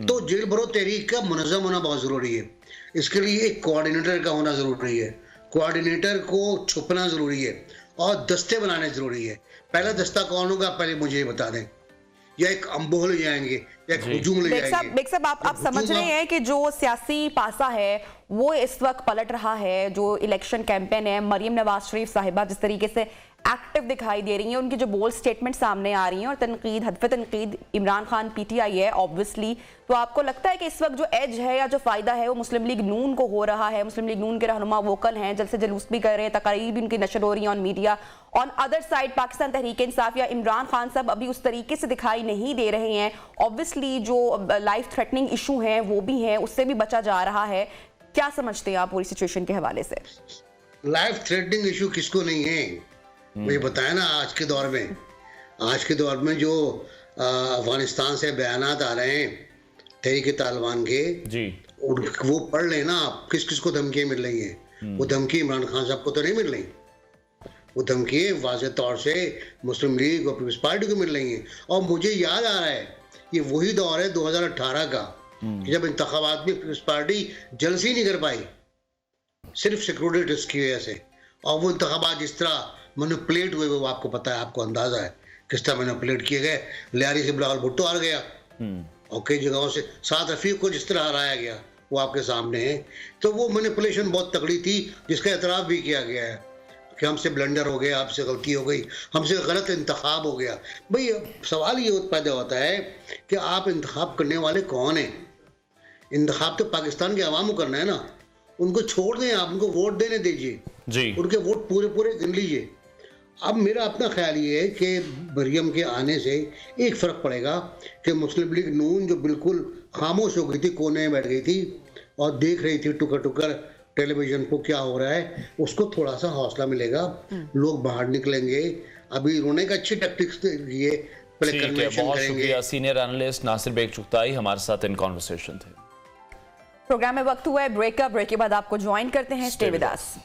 तो जेल भरो तहरीक का मुनज़्ज़म होना बहुत ज़रूरी है। इसके लिए एक कोऑर्डिनेटर का होना ज़रूरी है, कोऑर्डिनेटर को छुपना ज़रूरी है, और दस्ते बनाने ज़रूरी है। पहला दस्ता कौन होगा पहले मुझे ये बता दें, या एक अम्बोह ले जाएंगे या एक हुजूम ले जाएंगे? बेग साहब आप समझ रहे हैं कि जो सियासी पासा है वो इस वक्त पलट रहा है, जो इलेक्शन कैंपेन है, मरियम नवाज शरीफ साहिबा जिस तरीके से एक्टिव दिखाई दे रही हैं, उनकी जो बोल्ड स्टेटमेंट सामने आ रही हैं, और तनकीद, हदफ तनकीद इमरान खान पीटीआई है ऑब्वियसली, तो आपको लगता है कि इस वक्त जो एज है या जो फायदा है वो मुस्लिम लीग नून को हो रहा है? मुस्लिम लीग नून के रहनुमा वोकल हैं, जलसे जुलूस भी कर रहे हैं, तकारीर भी उनकी नशर हो रही है on media. On other side Pakistan Tehreek Insaf या इमरान खान साहब अभी उस तरीके से दिखाई नहीं दे रहे हैं। ऑब्वियसली जो लाइफ थ्रेटनिंग इशू हैं वो भी हैं, उससे भी बचा जा रहा है। क्या समझते हैं आप पूरी सिचुएशन के हवाले से? लाइफ थ्रेटनिंग इशू किसको नहीं है मुझे बताया ना। आज के दौर में जो अफगानिस्तान से बयानात आ रहे हैं तहरीक तालिबान के जी, वो पढ़ लेना आप, किस किस को धमकियां मिल रही हैं। वो धमकी इमरान खान साहब को तो नहीं मिल रही, वो धमकी वाज़ेह तौर से मुस्लिम लीग और पीपल्स पार्टी को मिल रही हैं। और मुझे याद आ रहा है ये वही दौर है 2018 का, जब इंतखाबात में पीपल्स पार्टी जलसे नहीं कर पाई, सिर्फ सिक्योरिटी रिस्क की वजह से। और वो इंतखाबात जिस तरह मैनिपुलेट हुए वो आपको पता है, आपको अंदाजा है किस तरह मैनिपुलेट किए गए। लियारी से बिलावल भुट्टो हार गया, और कई जगहों से साद रफीक को जिस तरह हराया गया वो आपके सामने है। तो वो मैनिपुलेशन बहुत तगड़ी थी, जिसका एतराफ़ भी किया गया है कि हमसे ब्लंडर हो गया, हमसे गलती हो गई, हमसे गलत इंतखाब हो गया। भाई सवाल ये पैदा होता है कि आप इंतखाब करने वाले कौन हैं? इंतखाब तो पाकिस्तान के अवाम को करना है ना, उनको छोड़ दें, आप उनको वोट देने दीजिए जी, उनके वोट पूरे गिन लीजिए। अब मेरा अपना ख्याल ये है कि मरियम के आने से एक फ़र्क पड़ेगा कि मुस्लिम लीग नून जो बिल्कुल खामोश हो गई थी, कोने में बैठ गई थी और देख रही थी टुकर टुकर टेलीविज़न को क्या हो रहा है, उसको थोड़ा सा हौसला मिलेगा, लोग बाहर निकलेंगे। अभी उन्होंने एक अच्छी टैक्टिक्स दिए, ठीक है, बहुत शुक्रिया। सीनियर एनालिस्ट नासिर बेग चुगताई हमारे साथ इन कॉन्वर्सेशन थे। प्रोग्राम में वक्त हुआ है ब्रेक का, ब्रेक के बाद आपको ज्वाइन करते हैं। Stay with us.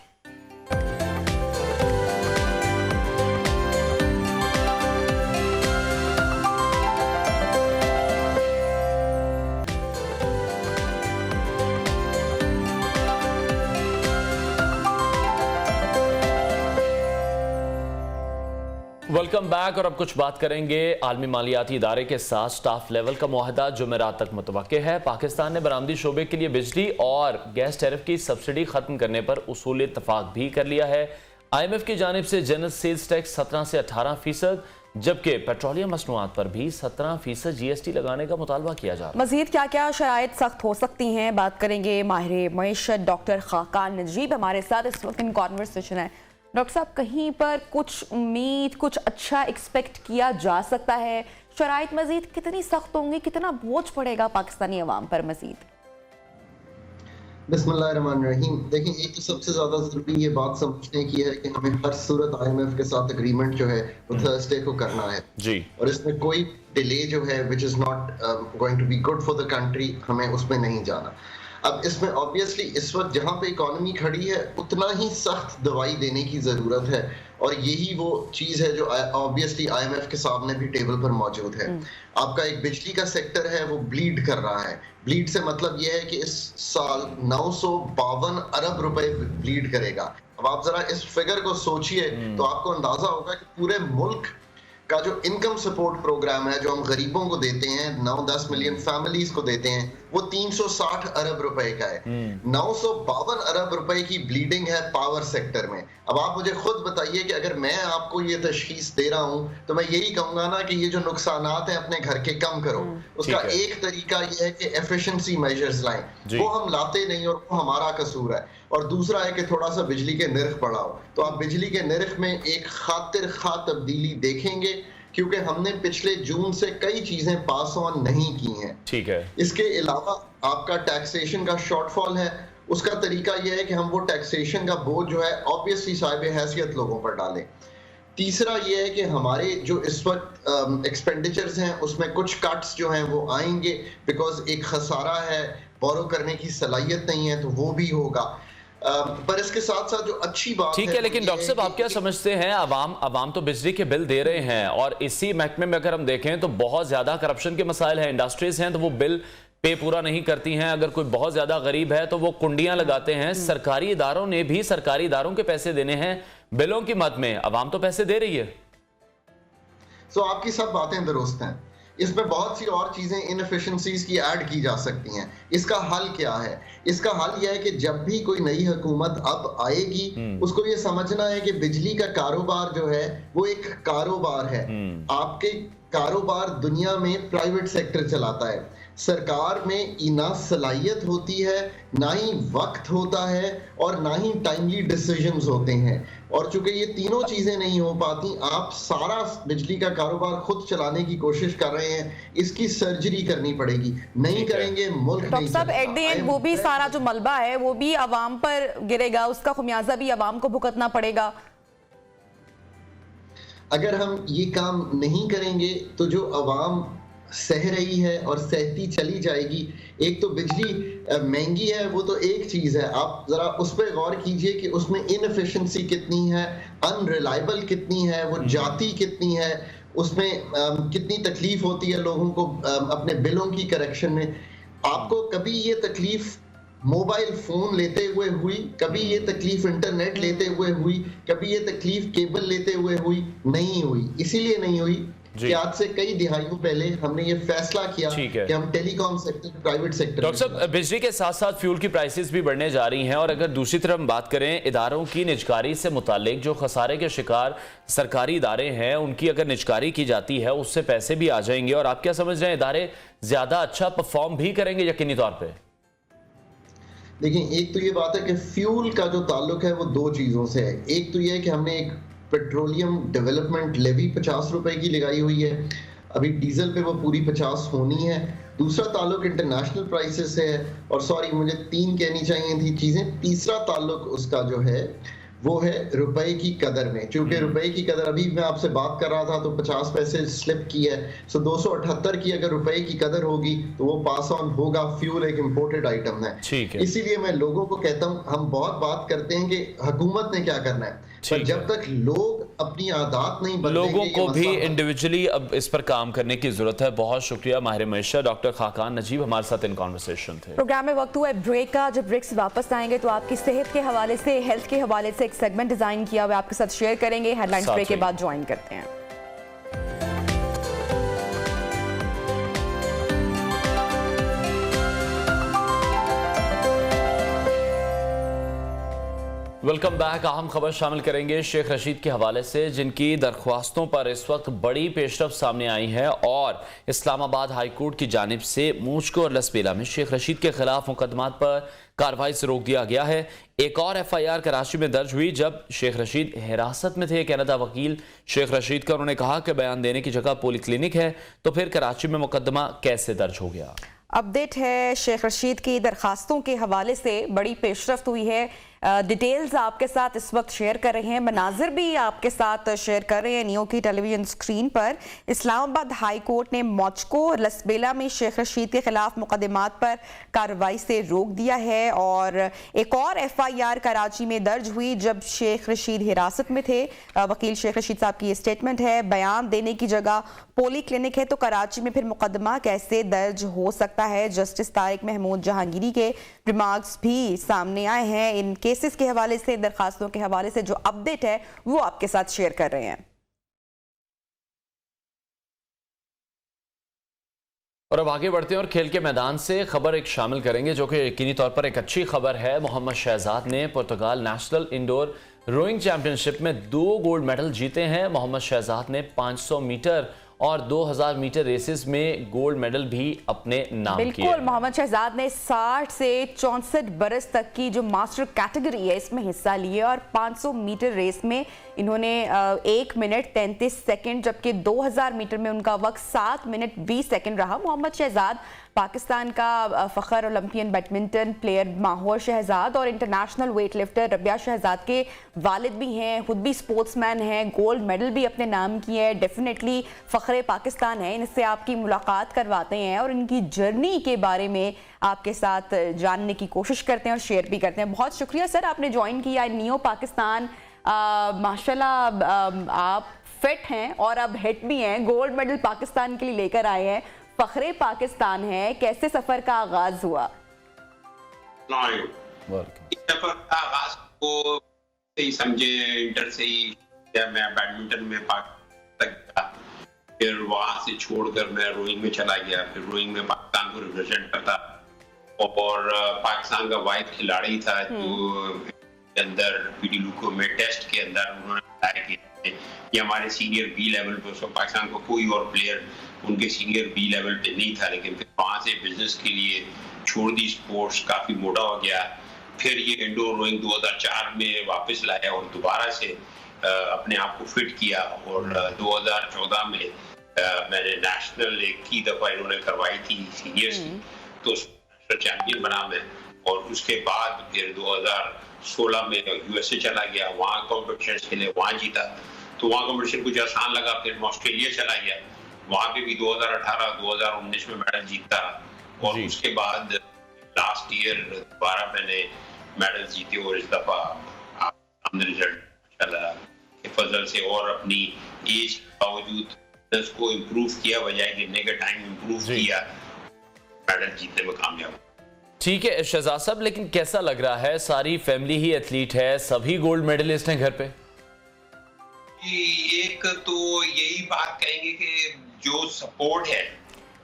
Welcome back. और अब कुछ बात करेंगे आलमी मालियाती इदारे के साथ स्टाफ लेवल का मुआहदा जुमेरात तक मुतवक्के है। पाकिस्तान ने बरामदी शोबे के लिए बिजली और गैस टैरिफ की सब्सिडी खत्म करने पर उसूल इत्तफाक भी कर लिया है। IMF की जानिब से जनरल सेल्स टैक्स 17 से 18%, जबकि पेट्रोलियम मसनूआत पर भी 17% GST लगाने का मुतालबा किया जा रहा है। मजीद क्या क्या शराइत सख्त हो सकती हैं, बात करेंगे। माहिर मईशत डॉक्टर खाकान नजीब हमारे साथ इस वक्त इन कॉन्वर्सेशन है। डॉक्टर साहब, कहीं पर कुछ उम्मीद, कुछ अच्छा एक्सपेक्ट किया जा सकता है? शराइत मजीद कितनी सख्त होंगी, कितना बोझ पड़ेगा पाकिस्तानी अवाम पर मजीद? बिस्मिल्लाहिर्रहमानिर्रहीम। देखिए, एक तो सबसे ज्यादा जरूरी ये बात समझने की है कि हमें हर सूरत IMF के साथ एग्रीमेंट जो है वो थर्सडे को करना है जी, और इसमें कोई डिले जो है which is not going to be good for the country, हमें उसमें नहीं जाना। अब इसमें ऑब्वियसली इस वक्त जहां पे इकोनॉमी खड़ी है उतना ही सख्त दवाई देने की जरूरत है, और यही वो चीज है जो ऑब्वियसली IMF के सामने भी टेबल पर मौजूद है। आपका एक बिजली का सेक्टर है वो ब्लीड कर रहा है। ब्लीड से मतलब यह है कि इस साल 952 अरब रुपए ब्लीड करेगा। अब आप जरा इस फिगर को सोचिए तो आपको अंदाजा होगा कि पूरे मुल्क का जो इनकम सपोर्ट प्रोग्राम है जो हम गरीबों को देते हैं, 9-10 मिलियन फैमिलीज को देते हैं, वो 360 अरब रुपए का है। 952 अरब रुपए की ब्लीडिंग है पावर सेक्टर में। अब आप मुझे खुद बताइए कि अगर मैं आपको ये तशखीस दे रहा हूं तो मैं यही कहूंगा ना कि ये जो नुकसानात हैं अपने घर के कम करो। उसका एक तरीका ये है कि एफिशिएंसी मेजर्स लाएं, वो हम लाते नहीं और वो हमारा कसूर है। और दूसरा है कि थोड़ा सा बिजली के निर्ख बढ़ाओ। तो आप बिजली के निर्ख में एक खातिर खा तब्दीली देखेंगे, क्योंकि हमने पिछले जून से कई चीजें पास ऑन नहीं की हैं। ठीक है। इसके अलावा आपका टैक्सेशन का शॉर्टफॉल है, उसका तरीका यह है कि हम वो टैक्सेशन का बोझ जो है ऑब्वियसली साहिब हैसियत लोगों पर डालें। तीसरा ये है कि हमारे जो इस वक्त एक्सपेंडिचर्स हैं उसमें कुछ कट्स जो हैं वो आएंगे, बिकॉज एक खसारा है, बोरो करने की सलाहियत नहीं है, तो वो भी होगा। पर इसके साथ साथ जो अच्छी बात ठीक है, लेकिन डॉक्टर साहब आप क्या समझते हैं, अवाम तो बिजली के बिल दे रहे हैं और इसी महकमे में अगर हम देखें तो बहुत ज्यादा करप्शन के मसाइल हैं। इंडस्ट्रीज हैं तो वो बिल पे पूरा नहीं करती हैं। अगर कोई बहुत ज्यादा गरीब है तो वो कुंडियां लगाते हैं। सरकारी इदारों ने भी सरकारी इदारों के पैसे देने हैं बिलों की मद में, अवाम तो पैसे दे रही है। तो आपकी सब बातें दुरुस्त हैं, इसमें बहुत सी और चीजें इनएफिशिएंसीज की ऐड की जा सकती हैं। इसका हल क्या है? इसका हल यह है कि जब भी कोई नई हुकूमत अब आएगी उसको ये समझना है कि बिजली का कारोबार जो है वो एक कारोबार है। आपके कारोबार दुनिया में प्राइवेट सेक्टर चलाता है, सरकार में ना सलाहियत होती है, ना ही वक्त होता है और ना ही टाइमली डिसीजंस होते हैं। और चूंकि ये तीनों चीजें नहीं हो पाती, आप सारा बिजली का कारोबार खुद चलाने की कोशिश कर रहे हैं, इसकी सर्जरी करनी पड़ेगी। नहीं करेंगे मुल्क नहीं डॉक्टर साहब, एट द एंड वो भी सारा जो मलबा है वो भी अवाम पर गिरेगा, उसका खुमियाजा भी अवाम को भुगतना पड़ेगा। अगर हम ये काम नहीं करेंगे तो जो अवाम सह रही है और सहती चली जाएगी। एक तो बिजली महंगी है, वो तो एक चीज है, आप जरा उस पर गौर कीजिए कि उसमें इनएफिशिएंसी कितनी है, अनरिलायबल कितनी है, वो जाती कितनी है, उसमें कितनी तकलीफ होती है लोगों को अपने बिलों की करेक्शन में। आपको कभी ये तकलीफ मोबाइल फोन लेते हुए हुई, कभी ये तकलीफ इंटरनेट लेते हुए हुई, कभी ये तकलीफ केबल लेते हुए हुई? नहीं हुई। इसीलिए नहीं हुई कि आज से कई दिहाइयों पहले हमने ये फैसला किया कि हम telecom sector, private sector. Doctor साहब, बिजली के साथ साथ फ्यूल की प्राइसेस भी बढ़ने जा रही हैं, और अगर दूसरी तरफ हम बात करें इदारों की निजकारी से मुतालिक, जो खसारे के शिकार सरकारी इदारे हैं उनकी अगर निजकारी की जाती है उससे पैसे भी आ जाएंगे, और आप क्या समझ रहे हैं इदारे ज्यादा अच्छा परफॉर्म भी करेंगे यकीनी तौर पर? देखिए, एक तो ये बात है कि फ्यूल का जो ताल्लुक है वो दो चीजों से है। एक तो ये है कि हमने एक पेट्रोलियम डेवलपमेंट लेवी 50 रुपए की लगाई हुई है, अभी डीजल पे वो पूरी 50 होनी है। दूसरा ताल्लुक इंटरनेशनल प्राइसेस है, और सॉरी मुझे 3 कहनी चाहिए थी चीजें। तीसरा ताल्लुक उसका जो है वो है रुपए की कदर में, क्योंकि रुपए की कदर, अभी मैं आपसे बात कर रहा था तो 50 पैसे स्लिप की है, सो 278 की अगर रुपए की कदर होगी तो वो पास ऑन होगा। फ्यूल एक इंपोर्टेड आइटम है, इसीलिए मैं लोगों को कहता हूं, हम बहुत बात करते हैं कि हुकूमत ने क्या करना है, पर जब तक लोग अपनी आदत नहीं बदलेंगे, लोगों को भी इंडिविजुअली अब इस पर काम करने की जरूरत है। बहुत शुक्रिया माहिर मईशत डॉक्टर खाकान नजीब हमारे साथ इन कॉन्वर्सेशन थे। प्रोग्राम में वक्त हुआ है ब्रेक का। जब ब्रेक से वापस आएंगे तो आपकी सेहत के हवाले से, हेल्थ के हवाले से एक सेगमेंट डिजाइन किया हुआ आपके साथ शेयर करेंगे। हेडलाइंस ब्रेक के बाद ज्वाइन करते हैं। Welcome back. अहम खबर शामिल करेंगे शेख रशीद के हवाले से, जिनकी दरख्वास्तों पर इस वक्त बड़ी पेशरफ सामने आई है और इस्लामाबाद हाई कोर्ट की जानिब से मूचको और लसबेला में शेख रशीद के खिलाफ मुकदमात पर कार्रवाई से रोक दिया गया है। एक और FIR कराची में दर्ज हुई जब शेख रशीद हिरासत में थे। कनाडा वकील शेख रशीद का उन्होंने कहा कि बयान देने की जगह पोली क्लिनिक है, तो फिर कराची में मुकदमा कैसे दर्ज हो गया। अपडेट है शेख रशीद की दरखास्तों के हवाले से बड़ी पेशरफ्त हुई है। डिटेल्स आपके साथ इस वक्त शेयर कर रहे हैं, मनाजिर भी आपके साथ शेयर कर रहे हैं नियो की टेलीविजन स्क्रीन पर। इस्लामाबाद हाई कोर्ट ने मॉचको और लसबेला में शेख रशीद के खिलाफ मुकदमात पर कार्रवाई से रोक दिया है और एक और FIR कराची में दर्ज हुई जब शेख रशीद हिरासत में थे। वकील शेख रशीद साहब की ये स्टेटमेंट है, बयान देने की जगह पोली क्लिनिक है, तो कराची में फिर मुकदमा कैसे दर्ज हो सकता है। जस्टिस तारिक महमूद जहांगीरी के रिमार्क्स भी सामने आए हैं। इन केसेस के हवाले से, दरखास्तों के हवाले से जो अपडेट है वो आपके साथ शेयर कर रहे हैं। और अब आगे बढ़ते हैं और खेल के मैदान से खबर एक शामिल करेंगे जो कि यकीनी तौर पर एक अच्छी खबर है। मोहम्मद शहजाद ने पुर्तगाल नेशनल इंडोर रोइंग चैंपियनशिप में 2 गोल्ड मेडल जीते हैं। मोहम्मद शहजाद ने 500 मीटर और 2000 मीटर रेसेस में गोल्ड मेडल भी अपने नाम किए। बिल्कुल, मोहम्मद शहजाद ने 60 से 64 बरस तक की जो मास्टर कैटेगरी है इसमें हिस्सा लिए और 500 मीटर रेस में इन्होंने 1 मिनट 33 सेकंड, जबकि 2000 मीटर में उनका वक्त 7 मिनट 20 सेकंड रहा। मोहम्मद शहजाद पाकिस्तान का फ़ख्र Olympian badminton player Mahour Shahzad और international weightlifter Rabia Shahzad के वालिद भी हैं, खुद भी स्पोर्ट्समैन हैं, गोल्ड मेडल भी अपने नाम की है। डेफिनेटली फ़ख्र पाकिस्तान है। इनसे आपकी मुलाकात करवाते हैं और इनकी जर्नी के बारे में आपके साथ जानने की कोशिश करते हैं और शेयर भी करते हैं। बहुत शुक्रिया सर, आपने ज्वाइन किया नियो पाकिस्तान। माशाल्लाह आप फिट हैं और अब हिट भी हैं, गोल्ड मेडल पाकिस्तान के लिए लेकर आए हैं, फखरे पाकिस्तान है। कैसे सफर का आगाज हुआ? सफर का आगाज को ही समझे, इंटर से ही मैं बैडमिंटन में पाकिस्तान गया, फिर वहां से छोड़कर मैं रोइंग में चला गया, फिर रोइंग में पाकिस्तान को रिप्रेजेंट करता और पाकिस्तान का वाहिद खिलाड़ी था जो के अंदर पीडीलुको में टेस्ट के अंदर उन्होंने बताया कि ये हमारे सीनियर बी लेवल पे, उसको पाकिस्तान को कोई और प्लेयर उनके सीनियर बी लेवल पे नहीं था, लेकिन फिर वहाँ से बिजनेस के लिए छोड़ दी स्पोर्ट्स, काफ़ी मोटा हो गया। फिर ये इंडोर रोइंग 2004 में वापस लाया और दोबारा से अपने आप को फिट किया और 2014 में मैंने नेशनल एक की दफ़ा इन्होंने करवाई थी सीनियर्स की, तो चैंपियन बना मैं। और उसके बाद फिर 2016 में USA चला गया, वहाँ कॉम्पिटिशन के लिए वहाँ जीता, तो वहाँ कॉम्पिटिशन कुछ आसान लगा। फिर मैं ऑस्ट्रेलिया चला गया, वहाँ पे भी 2018-2019 में मेडल जीता और उसके बाद लास्ट ईयर दोबारा मैंने मेडल जीते और इस दफा सामने रिजल्ट माशाल्लाह के फजल से और अपनी एज के बावजूद को इम्प्रूव किया, बजाय गिरने का टाइम इम्प्रूव किया, मेडल जीतने में कामयाब। ठीक है शहजाद साहब, लेकिन कैसा लग रहा है? सारी फैमिली ही एथलीट है, सभी गोल्ड मेडलिस्ट हैं घर पे। एक तो यही बात कहेंगे कि जो सपोर्ट है।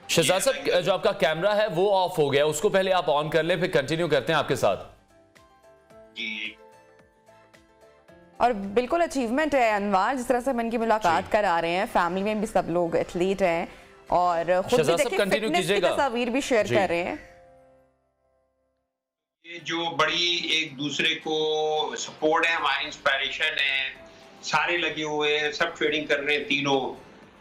शहजाद साहब, जो आपका कैमरा है वो ऑफ हो गया, उसको पहले आप ऑन कर ले, फिर कंटिन्यू करते हैं आपके साथ। जी, और बिल्कुल अचीवमेंट है अनवार, जिस तरह से हम इनकी मुलाकात करा रहे हैं, फैमिली में भी सब लोग एथलीट हैं और खुद भी देखिए फिटनेस की तस्वीर भी शेयर कर रहे हैं। ये जो बड़ी एक दूसरे को सपोर्ट है, हमारी इंस्पिरेशन है, सारे लगे हुए हैं, सब ट्रेडिंग कर रहे हैं तीनों।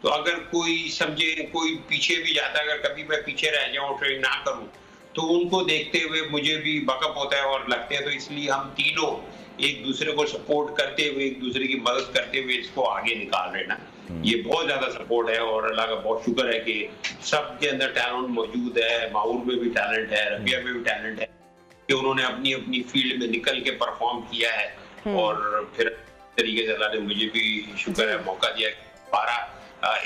तो अगर कोई समझे कोई पीछे भी जाता है, अगर कभी मैं पीछे रह जाऊं ट्रेडिंग ना करूं, तो उनको देखते हुए मुझे भी बकअप होता है और लगते हैं। तो इसलिए हम तीनों एक दूसरे को सपोर्ट करते हुए, एक दूसरे की मदद करते हुए इसको आगे निकाल रहे ना। ये बहुत ज्यादा सपोर्ट है और अल्लाह का बहुत शुक्र है कि सबके अंदर टैलेंट मौजूद है। माहौर में भी टैलेंट है, रबिया में भी टैलेंट है कि उन्होंने अपनी अपनी फील्ड में निकल के परफॉर्म किया है। और फिर तरीके से अल्लाह ने मुझे भी शुक्र है मौका दिया कि दोबारा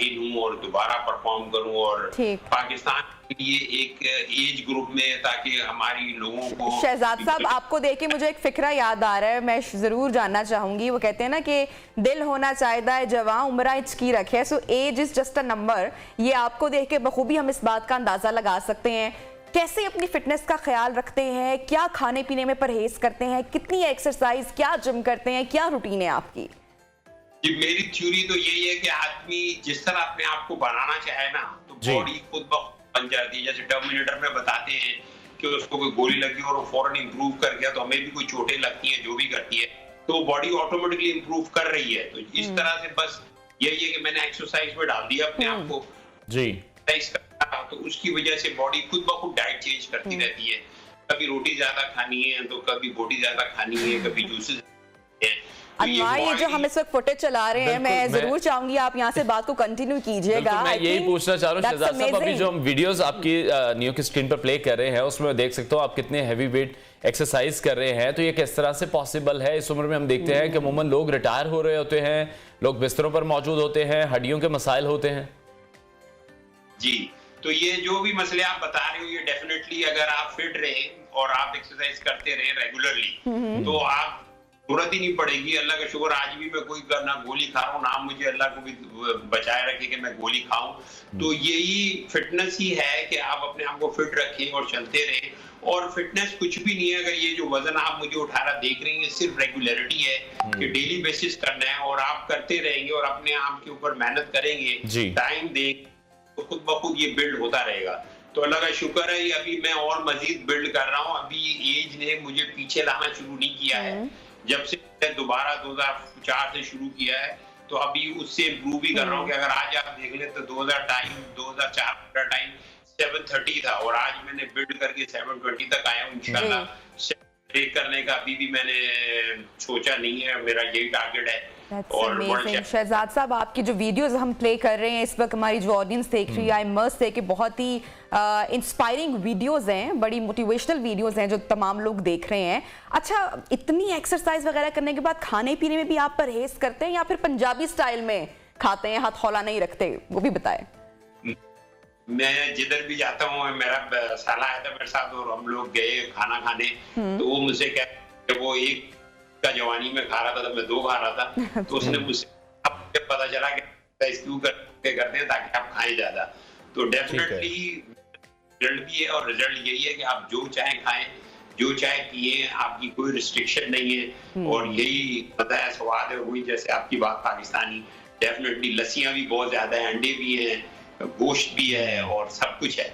इन हूँ और दोबारा परफॉर्म करूँ और पाकिस्तान के लिए एक एज ग्रुप में, ताकि हमारी लोगों को। शहजाद साहब, आपको देख के मुझे एक फिक्रा याद आ रहा है, मैं जरूर जानना चाहूंगी। वो कहते हैं ना कि दिल होना चाहिए है जवां, उम्र की रखे, so age is just a number. ये आपको देख के बखूबी हम इस बात का अंदाजा लगा सकते हैं। कैसे अपनी फिटनेस का ख्याल रखते हैं, क्या खाने पीने में परहेज करते हैं, कितनी एक्सरसाइज, क्या जिम करते हैं, क्या रूटीन है आपकी? जी, मेरी थ्योरी तो यही है कि आदमी जिस तरह अपने आप को बनाना चाहे ना, तो बॉडी खुद ब खुद बन जाती है। जैसे टर्मिनेटर में बताते हैं कि उसको कोई गोली लगी और वो फौरन इंप्रूव कर गया, तो हमें भी कोई चोटें लगती हैं, जो भी करती है, तो बॉडी ऑटोमेटिकली इंप्रूव कर रही है। तो इस तरह से बस यही है कि मैंने एक्सरसाइज में डाल दिया अपने आप को जी, तो उसकी वजह से बॉडी खुद ब खुद डाइट चेंज करती रहती है। कभी रोटी ज्यादा खानी है तो कभी बोटी ज्यादा खानी है, कभी जूसेस। अनवार, ये जो हम इस वक्त फुटेज चला रहे हैं, मैं जरूर चाहूंगी आप यहाँ से बात को कंटिन्यू कीजिएगा। मैं यही पूछना चाह रहा हूँ शहजाद साहब, अभी जो हम वीडियोस आपकी न्यू की स्क्रीन पर प्ले कर रहे हैं उसमें देख सकते हो आप कितने हैवी वेट एक्सरसाइज कर रहे हैं। तो ये किस तरह से पॉसिबल है? इस उम्र में हम देखते हैं कि अमूमन लोग रिटायर हो रहे होते हैं, लोग बिस्तरों पर मौजूद होते हैं, हड्डियों के मसाइल होते हैं। जी, तो ये जो भी मसले आप बता रहे हो, ये डेफिनेटली अगर आप फिट रहे और आप एक्सरसाइज करते रहे रेगुलरली, तो आप जरूरत ही नहीं पड़ेगी। अल्लाह का शुक्र, आज भी मैं कोई ना गोली खा रहा हूँ, ना मुझे अल्लाह को भी बचाए रखे कि मैं गोली खाऊं। तो यही फिटनेस ही है कि आप अपने आप को फिट रखें और चलते रहें। और फिटनेस कुछ भी नहीं है। अगर ये जो वजन आप मुझे उठा रहा देख रही हैं, सिर्फ रेगुलरिटी है कि डेली बेसिस करना है और आप करते रहेंगे और अपने आप के ऊपर मेहनत करेंगे, टाइम देंगे, तो खुद ब खुद ये बिल्ड होता रहेगा। तो अल्लाह का शुक्र है, अभी मैं और मजीद बिल्ड कर रहा हूँ। अभी एज ने मुझे पीछे लाना शुरू नहीं किया है। जब से दोबारा 2004 से शुरू किया है, तो अभी उससे इम्प्रूव भी कर रहा हूँ कि अगर आज आप देख लें तो 2004 का टाइम 730 था और आज मैंने बिल्ड करके 720 तक आया हूँ इंशाल्लाह। ब्रेक करने का अभी भी मैंने सोचा नहीं है, मेरा यही टारगेट है। और शहजाद साहब, आपकी जो वीडियोस हम प्ले कर रहे हैं इस वक्त, हमारी जो ऑडियंस देख रही है, आई मस्ट से कि बहुत ही इंस्पायरिंग वीडियोस हैं, बड़ी मोटिवेशनल वीडियोस हैं जो तमाम लोग देख रहे हैं। अच्छा, इतनी एक्सरसाइज वगैरह करने के बाद खाने पीने में भी आप परहेज करते हैं या फिर पंजाबी स्टाइल में खाते हैं, हाथ हौला नहीं रखते, वो भी बताएं। मैं जिधर भी जाता हूँ, मेरा साला आया था मेरे साथ और हम लोग गए खाना खाने, तो वो मुझसे कहते, वो एक का जवानी में खा रहा था तो मैं 2 खा रहा था, तो उसने मुझसे पता चला कि क्यों करते हैं ताकि आप खाएं ज्यादा। तो डेफिनेटली रिजल्ट भी है और रिजल्ट यही है कि आप जो चाहे खाएं, जो चाहे पिए, आपकी कोई रिस्ट्रिक्शन नहीं है। और यही पता है स्वाद है, वही जैसे आपकी बात पाकिस्तानी, डेफिनेटली लस्सियां भी बहुत ज्यादा है, अंडे भी है, गोश्त भी है और सब कुछ है,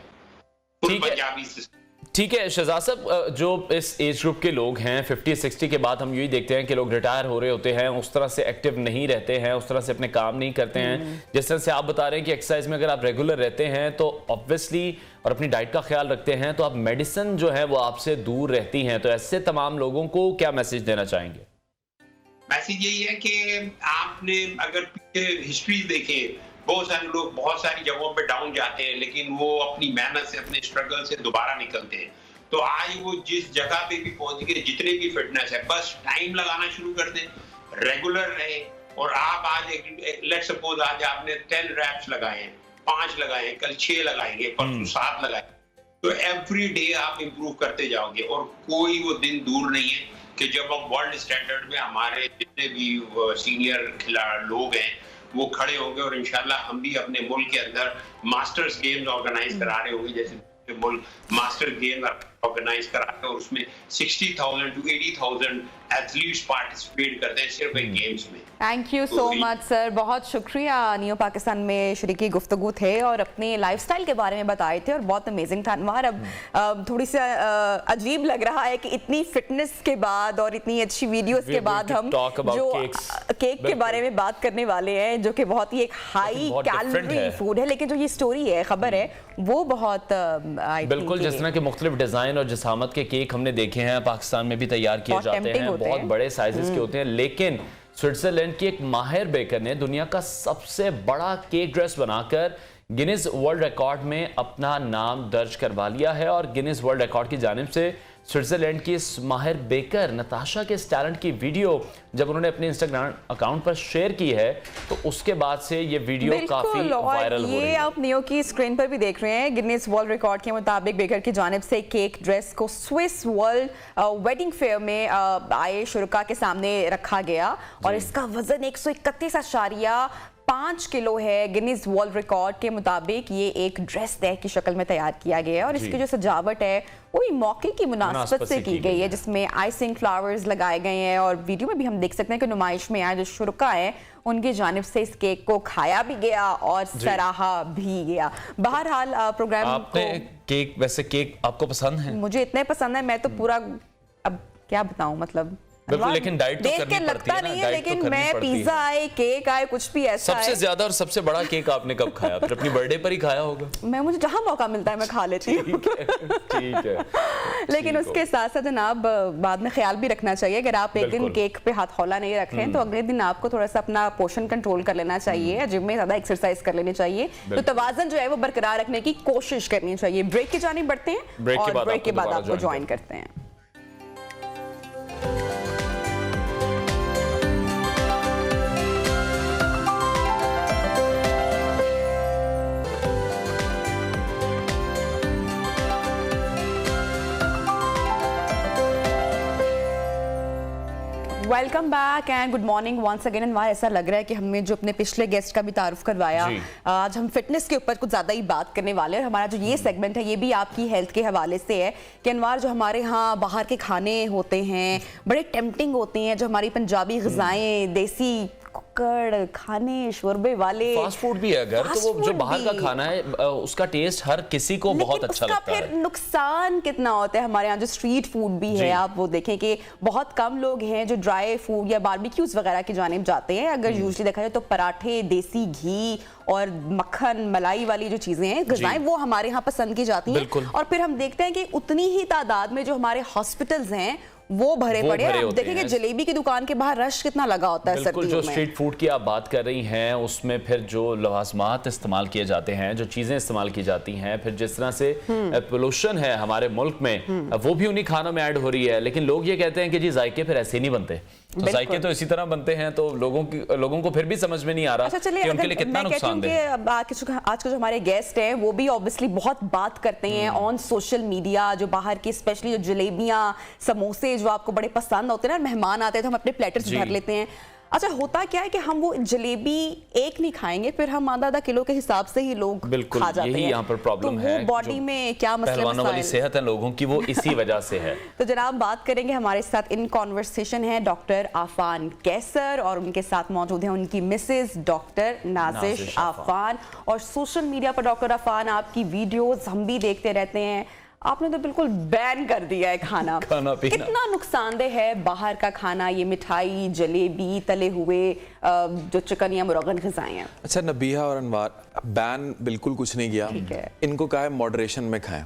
पंजाबी सिस्टम। ठीक है शहजाद साहब, जो इस एज ग्रुप के लोग हैं 50-60 के बाद हम यही देखते हैं कि लोग रिटायर हो रहे होते हैं, उस तरह से एक्टिव नहीं रहते हैं, उस तरह से अपने काम नहीं करते हैं। जिस तरह से आप बता रहे हैं कि एक्सरसाइज में अगर आप रेगुलर रहते हैं तो ऑब्वियसली और अपनी डाइट का ख्याल रखते हैं तो आप मेडिसिन जो है वो आपसे दूर रहती हैं। तो ऐसे तमाम लोगों को क्या मैसेज देना चाहेंगे? मैसेज यही है कि आपने अगर पीछे हिस्ट्री देखे, बहुत सारे लोग बहुत सारी जगहों पे डाउन जाते हैं, लेकिन वो अपनी मेहनत से, अपने स्ट्रगल से दोबारा निकलते हैं। तो आज वो जिस जगह पे भी पहुंच गए, जितने भी फिटनेस है, बस टाइम लगाना शुरू कर दें, रेगुलर रहे। और आप आज लेट सपोज आज आपने 10 रैप्स लगाए हैं, 5 लगाए हैं, कल 6 लगाएंगे, परसों 7 लगाए, तो एवरी डे आप इंप्रूव करते जाओगे। और कोई वो दिन दूर नहीं है कि जब हम वर्ल्ड स्टैंडर्ड में हमारे जितने भी सीनियर खिलाड़ी लोग हैं वो खड़े होंगे और इंशाल्लाह हम भी अपने मुल्क के अंदर मास्टर्स गेम्स ऑर्गेनाइज करा रहे होंगे, जैसे मुल्क मास्टर्स गेम ऑर्गेनाइज कराते हैं और उसमें 60,000 to 80,000 एथलीट्स पार्टिसिपेट करते हैं सिर्फ एक गेम्स में। Thank you so much sir, बहुत शुक्रिया। नियो पाकिस्तान में शरीकी गुफ्तगू थे और अपने लाइफस्टाइल के बारे में बताए थे और बहुत अमेजिंग था। अनवार, अब थोड़ी सी अजीब लग रहा है कि इतनी फिटनेस के बाद और इतनी अच्छी वीडियोस के बाद हम जो केक के बारे में बात करने वाले हैं, जो कि बहुत ही एक हाई कैलोरी फूड है, लेकिन जो ये स्टोरी है, खबर है, वो बहुत बिल्कुल जिस तरह के मुख्तलिफ डिजाइन और जिसामत के केक हमने देखे हैं पाकिस्तान में भी तैयार किए जाते हैं, बहुत बड़े साइजेस के होते हैं, लेकिन स्विट्जरलैंड की एक माहिर बेकर ने दुनिया का सबसे बड़ा केक ड्रेस बनाकर गिनीज वर्ल्ड रिकॉर्ड में अपना नाम दर्ज करवा लिया है। और गिनीज वर्ल्ड रिकॉर्ड की जानिब से स्विट्जरलैंड की इस माहिर बेकर नताशा के इस टैलेंट की वीडियो जब उन्होंने अपने इंस्टाग्राम अकाउंट पर शेयर की है, तो उसके बाद से ये वीडियो काफी वायरल हो रही है। ये आप नियो की स्क्रीन पर भी देख रहे हैं। गिनीज वर्ल्ड रिकॉर्ड के मुताबिक बेकर की जानिब से केक ड्रेस को स्विस वर्ल्ड वेडिंग फेयर में आए शुरका के सामने रखा गया और इसका वजन 131.5 किलो है। गिनीज वर्ल्ड रिकॉर्ड के मुताबिक ये एक ड्रेस तय की शक्ल में तैयार किया गया है और इसकी जो सजावट है वो मौके की मुनासबत से की गई है, जिसमें आइसिंग फ्लावर्स लगाए गए हैं और वीडियो में भी हम देख सकते हैं कि नुमाइश में आए जो शुरका है उनकी जानिब से इस केक को खाया भी गया और सराहा भी गया। बहरहाल प्रोग्राम आपने केक, वैसे केक आपको पसंद है? मुझे इतने पसंद है, मैं तो पूरा, अब क्या बताऊं, मतलब बिल्कुल, लेकिन डाइट तो करनी पड़ती है ना, नहीं है, लेकिन तो मैं पिज्जा आए, केक आए, कुछ भी ऐसा सबसे ज्यादा और सबसे बड़ा केक आपने कब खाया? फिर अपनी बर्थडे पर ही खाया होगा? मैं, मुझे जहां मौका मिलता है मैं खा लेती हूँ। ठीक है। लेकिन उसके साथ साथ जनाब बाद में ख्याल भी रखना चाहिए, अगर आप एक दिन केक पे हाथ हौला नहीं रख रहे हैं तो अगले दिन आपको थोड़ा सा अपना पोषण कंट्रोल कर लेना चाहिए, जिम में ज्यादा एक्सरसाइज कर लेनी चाहिए, तो तवाज़ुन जो है वो बरकरार रखने की कोशिश करनी चाहिए। ब्रेक की जानिब बढ़ते हैं और ब्रेक के बाद आपको ज्वाइन करते हैं। Welcome back and good morning once again. Anwar, ऐसा लग रहा है कि हमने जो अपने पिछले गेस्ट का भी तारुफ करवाया, आज हम फिटनेस के ऊपर कुछ ज़्यादा ही बात करने वाले हैं और हमारा जो ये सेगमेंट है ये भी आपकी हेल्थ के हवाले से है कि अनवार, जो हमारे यहाँ बाहर के खाने होते हैं बड़े टेम्पटिंग होते हैं, जो हमारी पंजाबी ग़िज़ाएं, देसी कुक्कड़ खाने, शोरबे वाले, फास्ट फूड भी है अगर, तो वो जो बाहर का खाना है उसका टेस्ट हर किसी को बहुत अच्छा लगता है। फिर नुकसान कितना होता है? हमारे यहाँ जो स्ट्रीट फूड भी है, आप वो देखें कि बहुत कम लोग हैं जो ड्राई फूड या बारबेक्यूज वगैरह की जानिब जाते हैं। अगर यूजुअली देखा जाए तो पराठे, देसी घी और मक्खन, मलाई वाली जो चीजें हैं, ग़िज़ाएं, वो हमारे यहाँ पसंद की जाती हैं। और फिर हम देखते हैं कि उतनी ही तादाद में जो हमारे हॉस्पिटल्स हैं वो भरे पड़े हैं। आप देखेंगे जलेबी की दुकान के बाहर रश कितना लगा होता है सर्दियों में। जो स्ट्रीट फूड की आप बात कर रही हैं उसमें फिर जो लवाजमात इस्तेमाल किए जाते हैं, जो चीजें इस्तेमाल की जाती हैं, फिर जिस तरह से पोल्यूशन है हमारे मुल्क में, वो भी उन्हीं खानों में ऐड हो रही है। लेकिन लोग ये कहते हैं कि जी जायके फिर ऐसे नहीं बनते, तो जायके तो इसी तरह बनते हैं, तो लोगों को फिर भी समझ में नहीं आ रहा कि उनके लिए कितना नुकसानदेह है। आज के जो हमारे गेस्ट हैं वो भी ऑब्वियसली बहुत बात करते हैं ऑन सोशल मीडिया, जो बाहर की स्पेशली जो जलेबियां, समोसे जो आपको बड़े पसंद होते हैं ना, मेहमान आते हैं तो हम अपने प्लेटर्स भर लेते हैं। अच्छा, होता क्या है कि हम वो जलेबी एक नहीं खाएंगे, फिर हम आधा किलो के हिसाब से ही लोग खा जाते हैं। यही यहाँ पर प्रॉब्लम है, बॉडी में क्या पहलवानों वाली सेहत है लोगों की, वो इसी वजह से है। तो जनाब बात करेंगे, हमारे साथ इन कॉन्वर्सेशन है डॉक्टर आफान कैसर और उनके साथ मौजूद है उनकी मिसेज डॉक्टर नाजिश आफान। और सोशल मीडिया पर डॉक्टर आफान आपकी वीडियोस हम भी देखते रहते हैं, आपने तो बिल्कुल बैन कर दिया है खाना पीना। कितना नुकसानदेह है बाहर का खाना, ये मिठाई, जलेबी, तले हुए जो चिकन या मुर्गन ग़िज़ाएं हैं? अच्छा नबीहा और अनवार, बैन बिल्कुल कुछ नहीं किया, इनको कहा है मॉडरेशन में खाएं।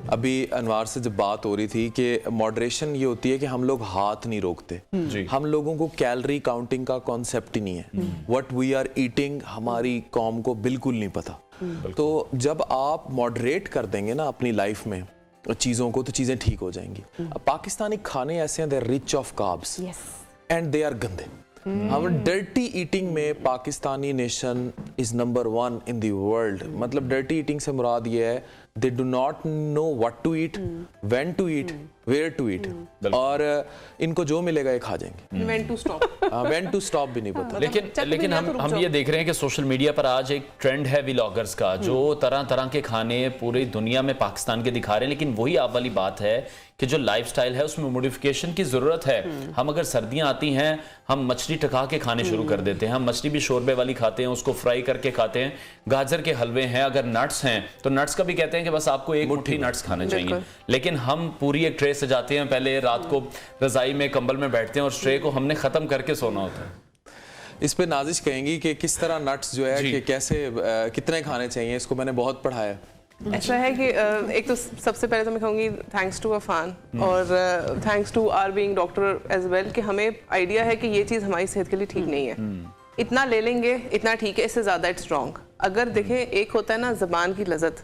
अभी अनवार से जब बात हो रही थी कि मॉडरेशन ये होती है कि हम लोग हाथ नहीं रोकते, हम लोगों को कैलोरी काउंटिंग का कॉन्सेप्ट ही नहीं है। व्हाट वी आर ईटिंग हमारी कौम को बिल्कुल नहीं पता। तो जब आप मॉडरेट कर देंगे ना अपनी लाइफ में चीजों को, तो चीजें ठीक हो जाएंगी। अब पाकिस्तानी खाने ऐसे हैं, they are rich of carbs and they are गंदे। हम डर्टी ईटिंग में Pakistani nation is number 1 in the world. मतलब डर्टी ईटिंग से मुराद ये है they do not know what to eat, when to eat, where to eat, और इनको जो मिलेगा ये खा जाएंगे। When to stop, when to stop भी नहीं पता। लेकिन हम ये देख रहे हैं कि सोशल मीडिया पर आज एक ट्रेंड है व्लॉगर्स का, जो तरह तरह के खाने पूरी दुनिया में पाकिस्तान के दिखा रहे हैं, लेकिन वही आप वाली बात है कि जो लाइफस्टाइल है उसमें मॉडिफिकेशन की जरूरत है। हम अगर सर्दियां आती हैं हम मछली टका के खाने शुरू कर देते हैं, हम मछली भी शोरबे वाली खाते हैं, उसको फ्राई करके खाते हैं, गाजर के हलवे हैं, अगर नट्स हैं तो नट्स का भी कहते हैं कि बस आपको एक मुट्ठी नट्स खाने चाहिए, लेकिन हम पूरी एक ट्रे से जाते हैं, पहले रात को रजाई में कंबल में बैठते हैं और ट्रे को हमने खत्म करके सोना होता है। इस पे नाजिश कहेंगी कि किस तरह नट्स जो है कि कैसे कितने खाने चाहिए, इसको मैंने बहुत पढ़ा है। ऐसा है कि एक तो सबसे पहले तो मैं कहूँगी थैंक्स टू अफान और thanks to our being doctor as well कि हमें आइडिया है कि ये चीज़ हमारी सेहत के लिए ठीक नहीं है। इतना ले लेंगे इतना ठीक है, इससे ज़्यादा इट्स रॉन्ग। अगर देखें एक होता है ना ज़बान की लज़्ज़त,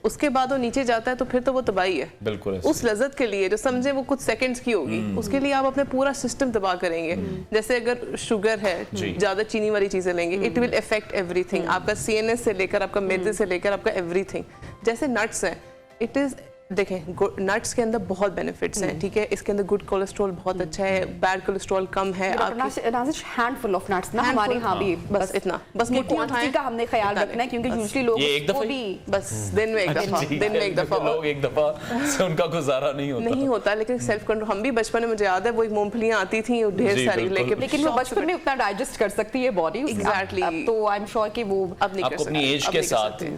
उसके बाद वो नीचे जाता है तो फिर तो वो तबाही है। बिल्कुल उस लज़्ज़त के लिए जो समझे वो कुछ सेकंड्स की होगी, उसके लिए आप अपने पूरा सिस्टम तबाह करेंगे। जैसे अगर शुगर है, ज़्यादा चीनी वाली चीज़ें लेंगे, इट विल अफेक्ट एवरीथिंग, आपका CNS से लेकर आपका मैदे से लेकर आपका एवरीथिंग। जैसे नट्स हैं, इट इज़ देखें नट्स के अंदर बहुत बेनिफिट्स हैं, ठीक है, इसके अंदर गुड कोलेस्ट्रॉल बहुत अच्छा है, बैड कोलेस्ट्रॉल कम है। हैंडफुल ऑफ नट्स ना हमारे यहाँ भी बस इतना, बस क्वांटिटी का हमने ख्याल रखना है, क्योंकि यूजुअली लोग एक दफा भी बस दिन में एक दफा लोग एक दफा से उनका गुजारा नहीं होता, लेकिन सेल्फ कंट्रोल। हम भी बचपन में, मुझे याद है, वो मूंगफलियां आती थी ढेर सारी, लेकिन वो बचपन में उतना डाइजेस्ट कर सकती है बॉडी। एग्जैक्टली, तो आई एम श्योर कि वो अब नहीं कर सकते, अपनी एज के साथ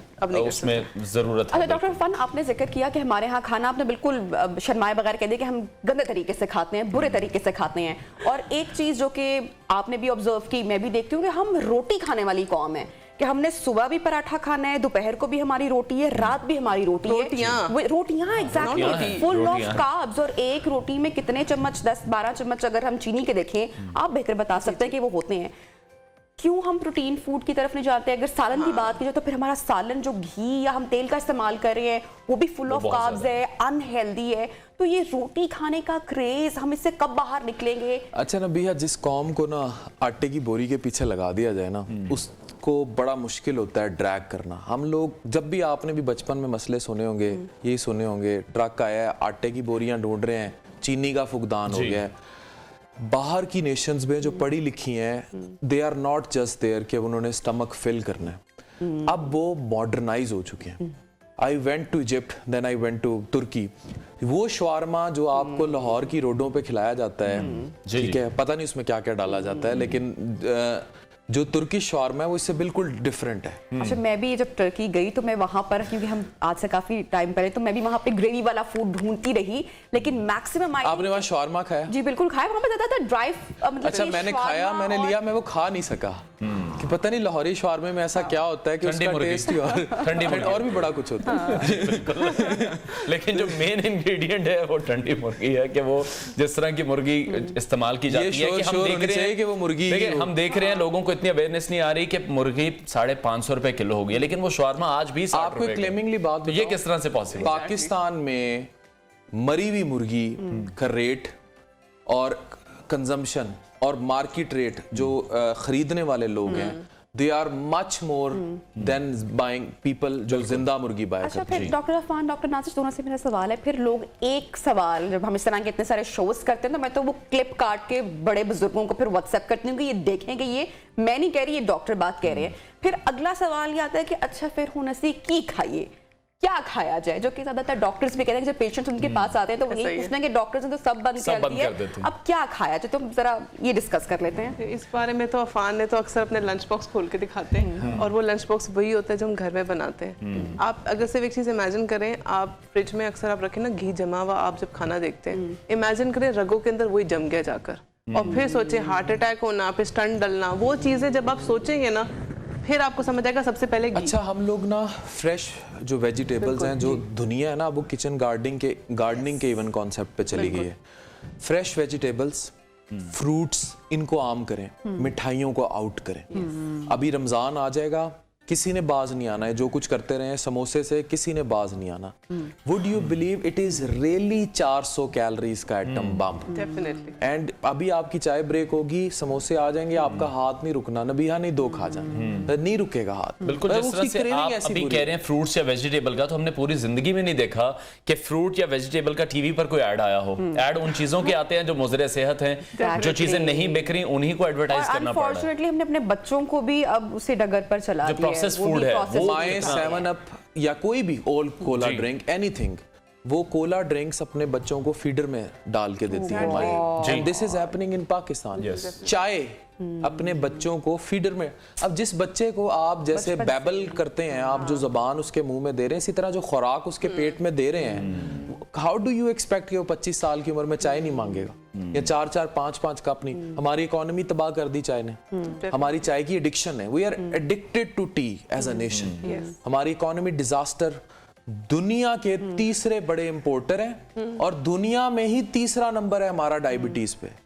उसमें जरूरत है। अच्छा डॉक्टर फन, आपने जिक्र किया कि हमारे यहाँ खाना, आपने बिल्कुल शर्माए बगैर कह दिया कि हम गंदे तरीके से खाते हैं, बुरे तरीके से खाते हैं। और एक चीज जो कि आपने भी ऑब्जर्व की, मैं भी देखती हूँ कि हम रोटी खाने वाली कौम है, कि हमने सुबह भी पराठा खाना है, दोपहर को भी हमारी रोटी है, रात भी हमारी रोटी है, रोटियां एग्जैक्टली फुल ऑफ कार्ब्स। और एक रोटी में कितने चम्मच, 10-12 चम्मच अगर हम चीनी के देखें, आप बेहतर बता सकते हैं कि वो होते हैं। क्यों हम प्रोटीन फूड की तरफ नहीं जाते? अगर सालन की बात की जाए तो फिर हमारा सालन जो घी या हम तेल का इस्तेमाल कर रहे हैं वो भी फुल ऑफ कार्ब्स है, अनहेल्दी है। तो ये रोटी खाने का क्रेज, हम इससे कब बाहर निकलेंगे? अच्छा नबिया, जिस कौम को ना आटे की बोरी के पीछे लगा दिया जाए ना, उसको बड़ा मुश्किल होता है ड्रैग करना। हम लोग जब भी, आपने भी बचपन में मसले सुने होंगे, यही सुने होंगे, ट्रक आया है, आटे की बोरियां ढूंढ रहे हैं, चीनी का फुकदान हो गया है। बाहर की नेशंस में जो पढ़ी लिखी हैं, they are not just there कि उन्होंने स्टमक फिल करना है, अब वो मॉडर्नाइज हो चुके हैं। I went to Egypt, then I went to Turkey. वो शवारमा जो आपको लाहौर की रोडों पे खिलाया जाता है, ठीक है, पता नहीं उसमें क्या क्या डाला जाता है, लेकिन जो तुर्किश शवारमा है वो इससे बिल्कुल डिफरेंट है। अच्छा, मैं भी जब तुर्की गई तो मैं वहां पर, क्योंकि हम आज से काफी टाइम पहले, तो मैं भी वहां पे ग्रेवी वाला फूड ढूंढती रही, लेकिन मैक्सिमम आपने वहां शवारमा खाया? जी बिल्कुल खाया, वहां पे ज्यादातर ड्राई, मतलब अच्छा मैंने खाया, मैंने लिया, मैं वो खा नहीं सका कि पता नहीं लाहौरी शवारमे में ऐसा क्या होता है कि उसका टेस्ट ही और भी बड़ा कुछ होता है। लेकिन जो मेन इंग्रेडिएंट है वो ठंडी मुर्गी है, कि वो जिस तरह की मुर्गी इस्तेमाल की जाती है, कि हम देख रहे हैं कि वो मुर्गी, हम देख रहे हैं, लोगों को इतनी अवेयरनेस नहीं आ रही कि मुर्गी 550 रुपए किलो हो गई, लेकिन वो शवारमा आज भी 60 आपको क्लेमिंगली बात, ये किस तरह से पॉसिबल? पाकिस्तान में मरी हुई मुर्गी का रेट और कंजम्पशन और मार्केट रेट, जो खरीदने वाले लोग हैं, they are much more than buying people जो जिंदा मुर्गी बाय करते हैं। अच्छा, फिर डॉक्टर अफान, डॉक्टर नाजिश, दोनों से मेरा सवाल है, फिर लोग एक सवाल, जब हम इस तरह के इतने सारे शोज करते हैं तो मैं तो वो क्लिप काट के बड़े बुजुर्गों को फिर व्हाट्सएप करती हूँ कि ये देखें, कि ये मैं नहीं कह रही, ये डॉक्टर बात कह रहे हैं। फिर अगला सवाल ये आता है कि अच्छा फिर हुन असी की खाइए, क्या खाया जाए, जो कि ज्यादातर डॉक्टर्स भी कहते हैं कि जब पेशेंट्स उनके पास आते हैं तो यही पूछते हैं कि डॉक्टर्स ने तो सब बंद कर दिया, अब क्या खाया जाए, तो जरा ये डिस्कस कर लेते हैं। इस बारे में तो अफान ने तो अक्सर अपने लंच बॉक्स खोल के दिखाते हैं, और वो लंच बॉक्स वही होता है जो हम घर में बनाते हैं। आप अगर सिर्फ एक चीज इमेजिन करें, आप फ्रिज में अक्सर आप रखें ना घी जमा हुआ, आप जब खाना देखते हैं, इमेजिन करें रगों के अंदर वही जम गया जाकर, और फिर सोचे हार्ट अटैक होना, फिर स्टंट डलना, वो चीजें जब आप सोचेंगे ना, फिर आपको समझ आएगा सबसे पहले घी। अच्छा, हम लोग ना फ्रेश जो वेजिटेबल्स हैं, जो दुनिया है ना वो किचन गार्डनिंग के इवन कॉन्सेप्ट पे चली गई है। फ्रेश वेजिटेबल्स, फ्रूट्स, इनको आम करें, मिठाइयों को आउट करें। अभी रमजान आ जाएगा, किसी ने बाज नहीं आना है, जो कुछ करते रहे समोसे से किसी ने बाज नहीं आना। Would you believe it is really 400 calories का एटम बम। डेफिनेटली। एंड अभी आपकी चाय ब्रेक होगी, समोसे आ जाएंगे, आपका हाथ नहीं रुकना, नबिहा नहीं दो खा जाना, नहीं रुकेगा हाथ। बिल्कुल, जिस तरह से आप अभी कह रहे हैं फ्रूट्स या वेजिटेबल का, तो हमने पूरी जिंदगी में नहीं देखा कि फ्रूट या वेजिटेबल का टीवी पर कोई ऐड आया हो। ऐड उन चीजों के आते हैं जो मुज़रे सेहत हैं, जो चीजें नहीं बिक रही उन्हीं को एडवर्टाइज करना पड़ रहा है। अनफॉर्चुनेटली हमने अपने बच्चों को भी अब उसे डगर पर चला दिया है। प्रोसेस फूड है, वो माए 7 अप या कोई भी ओल्ड कोला ड्रिंक एनीथिंग, वो कोला ड्रिंक्स अपने बच्चों को फीडर में डाल के देती है माए। And this is happening in Pakistan. चाय अपने बच्चों को फीडर में, अब जिस बच्चे को आप जैसे बैबल करते हैं, आप जो जबान उसके मुंह में दे रहे हैं, इसी तरह जो खुराक उसके पेट में दे रहे हैं, हाउ डू यू एक्सपेक्ट कि वो 25 साल की उम्र में चाय नहीं मांगेगा या 4-4 5-5 कप नहीं। हमारी इकोनॉमी तबाह कर दी चाय ने। हमारी चाय की एडिक्शन है, we are addicted to tea as a nation. हमारी इकोनॉमी डिजास्टर, दुनिया के तीसरे बड़े इंपोर्टर हैं और दुनिया में ही तीसरा नंबर है हमारा डायबिटीज पे।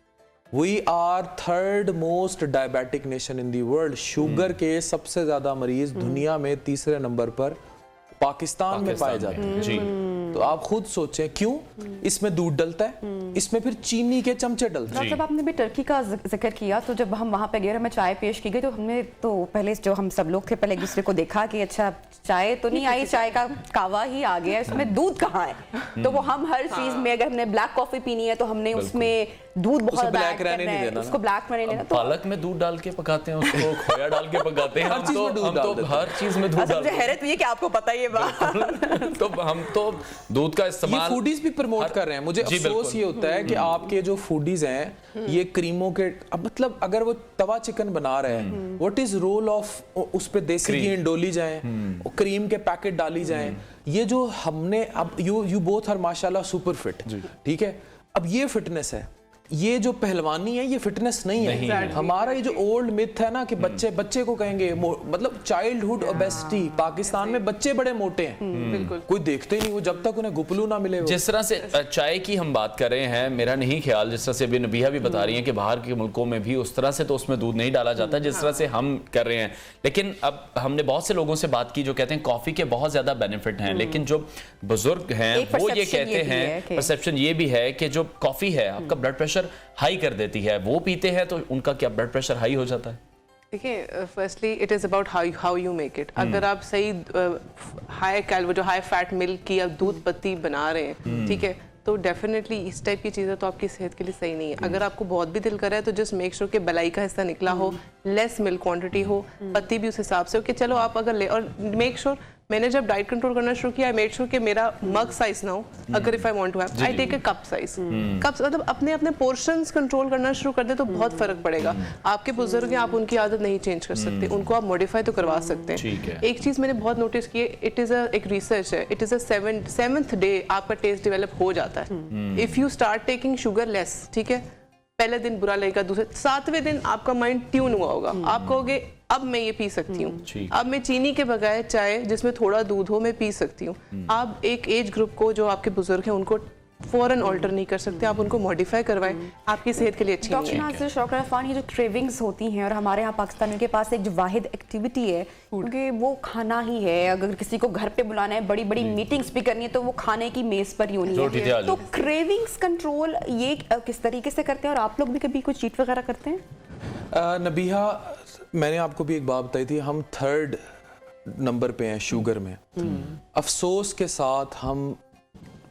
We are 3rd most diabetic nation in the world. Sugar के सबसे ज्यादा मरीज दुनिया में तीसरे नंबर पर पाकिस्तान में पाए जाते हैं। जी। तो आप खुद सोचें क्यों इसमें दूध डलता है, इसमें फिर चीनी के चमचे डलते हैं। जब आपने भी टर्की का जिक्र किया, तो जब हम वहाँ पे गए, हमें चाय पेश की गई, तो हमने तो पहले जो हम सब लोग थे पहले एक दूसरे को देखा कि अच्छा चाय तो नहीं आई, चाय का कावा ही आ गया, इसमें दूध कहाँ है। तो वो हम हर चीज में, अगर हमने ब्लैक कॉफी पीनी है तो हमने उसमें दूध बहुत ज्यादा ऐड करना है, उसको ब्लैक में नहीं लेना। तो पालक में दूध डाल के पकाते हैं, उसको खोया डाल के पकाते हैं, हम तो हर चीज में दूध डालते हैं। सबसे हैरत ये कि आपको पता ही है बात। तो हम तो दूध का इस्तेमाल, ये फूडीज भी प्रमोट कर रहे हैं। मुझे अफसोस ये होता है कि आपके जो फूडीज हैं ये क्रीमों के, अब मतलब अगर वो तवा चिकन बना रहे हैं, व्हाट इज रोल ऑफ उस पे देसी घी डोली जाए, क्रीम के पैकेट डाली जाए। ये जो हमने अब यू बोथ आर माशाल्लाह सुपर फिट, ठीक है, अब ये फिटनेस है, ये जो पहलवानी है ये फिटनेस नहीं है। हमारा ये जो ओल्ड मिथ है ना कि बच्चे को कहेंगे, मतलब चाइल्डहुड ओबेसिटी, पाकिस्तान में बच्चे बड़े मोटे हैं, बिल्कुल कोई देखते नहीं, वो जब तक उन्हें गुपलू ना मिले। जिस तरह से चाय की हम बात कर रहे हैं, मेरा नहीं ख्याल, जिस तरह से अभी नबिहा भी बता रही हैं कि बाहर के मुल्कों में भी उस तरह से तो उसमें दूध नहीं डाला जाता जिस तरह से हम कर रहे हैं। लेकिन अब हमने बहुत से लोगों से बात की जो कहते हैं कॉफी के बहुत ज्यादा बेनिफिट हैं, लेकिन जो बुजुर्ग हैं वो ये कहते हैं, परसेप्शन ये भी है कि जो कॉफी है आपका ब्लड प्रेशर हाई कर देती है, वो पीते हैं तो उनका क्या ब्लड प्रेशर हाई हो जाता है? देखिए, firstly it is about how you make it. अगर आप सही हाई कैलोरी, जो हाई फैट मिल्क की या दूध पत्ती बना रहे हैं, ठीक है, तो डेफिनेटली इस टाइप की चीज़ें तो आपकी सेहत के लिए सही नहीं है। अगर आपको बहुत भी दिल कर रहा है तो जस्ट मेक श्योर कि बलाई का हिस्सा निकला हो, लेस मिल्क क्वांटिटी हो, पत्ती भी उस हिसाब से हो कि चलो आप अगर ले, और मेक श्योर, मैंने जब डाइट कंट्रोल करना शुरू किया, आई मेड श्योर कि मेरा मग साइज ना हो। अगर if I want to have, I take a cup size. Cups मतलब अपने पोर्शंस कंट्रोल करना शुरू कर दे तो बहुत फर्क पड़ेगा। आपके बुजुर्ग हैं, आप उनकी आदत नहीं चेंज कर सकते, उनको आप मॉडिफाई तो करवा सकते हैं। एक चीज मैंने बहुत नोटिस की है, इट इज एक रिसर्च है, it is a 7th day आपका टेस्ट डेवलप हो जाता है। If you start taking sugar less, ठीक है, पहले दिन बुरा लगेगा, दूसरे 7वें दिन आपका माइंड ट्यून हुआ होगा, आप कहोगे अब मैं ये पी सकती हूँ, अब मैं चीनी के बगैर चाय जिसमें थोड़ा दूध हो मैं पी सकती हूँ। आप एक एज ग्रुप को, जो आपके बुजुर्ग हैं, उनको फौरन ऑल्टर नहीं कर सकते, आप उनको मॉडिफाई करवाएं, आपकी सेहत के लिए अच्छी नहीं है। डॉक्टर नाज़िर शौकत अफ़ान, ये जो क्रेविंग्स होती हैं, और हमारे यहाँ पाकिस्तानियों के पास एक जो वाहिद एक्टिविटी है, क्योंकि वो खाना ही है। अगर किसी को घर पे बुलाना है, बड़ी बड़ी मीटिंग्स भी करनी है, तो वो खाने की मेज पर ही होनी है। तो क्रेविंग्स कंट्रोल ये किस तरीके से करते हैं, और आप लोग भी कभी कोई चीट वगैरह करते हैं? नबिहा, मैंने आपको भी एक बात बताई थी, हम 3rd नंबर पे हैं शुगर में। अफसोस के साथ हम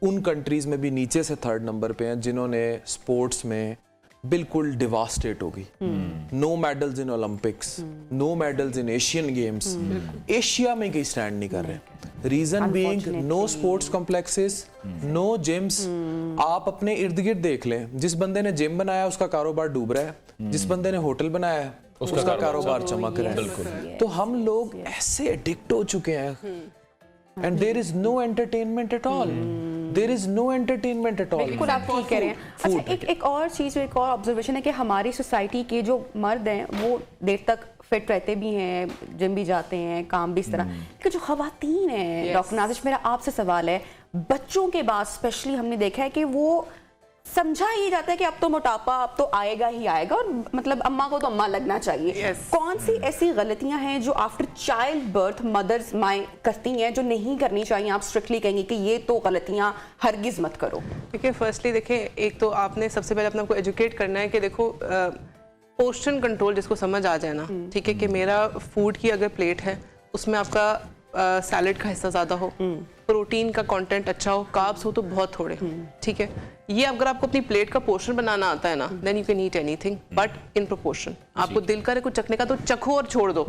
उन कंट्रीज में भी नीचे से 3rd नंबर पे हैं जिन्होंने स्पोर्ट्स में बिल्कुल डिवास्टेट हो गई। No medals in Olympics, no medals in Asian games, Asia में कहीं स्टैंड नहीं कर रहे। Reason being no sports complexes, no gyms. आप अपने इर्द गिर्द देख लें, जिस बंदे ने जिम बनाया उसका कारोबार डूब रहा है, जिस बंदे ने होटल बनाया है उसका कारोबार चमक रहा है। तो हम लोग ऐसे एडिक्ट हो चुके हैं, and there is no entertainment at all. There is no entertainment at all. बिल्कुल आप ठीक कह रहे हैं। अच्छा, एक और चीज़, एक और ऑब्जर्वेशन है कि हमारी सोसाइटी के जो मर्द हैं वो देर तक फिट रहते भी हैं, जिम भी जाते हैं, काम भी इस तरह कि जो खवातीन हैं, डॉक्टर नाज़िर, मेरा आपसे सवाल है, बच्चों के बाद स्पेशली हमने देखा है कि वो समझा ये जाता है कि अब तो मोटापा अब तो आएगा ही आएगा और मतलब अम्मा को तो अम्मा लगना चाहिए। कौन सी ऐसी गलतियां हैं जो आफ्टर चाइल्ड बर्थ मदर्स माएँ करती हैं जो नहीं करनी चाहिए, आप स्ट्रिक्टली कहेंगे कि ये तो गलतियां हरगिज मत करो? देखिए, फर्स्टली देखिए, एक तो आपने सबसे पहले अपने आपको एजुकेट करना है कि देखो पोर्शन कंट्रोल जिसको समझ आ जाए ना, ठीक है, कि मेरा फूड की अगर प्लेट है उसमें आपका सैलेड का हिस्सा ज़्यादा हो, प्रोटीन का कंटेंट अच्छा हो, कार्ब्स हो तो बहुत थोड़े, ठीक है। ये अगर आपको अपनी प्लेट का पोर्शन बनाना आता है ना, then you can eat anything but in proportion. आपको दिल करे कुछ चखने का तो चखो और छोड़ दो।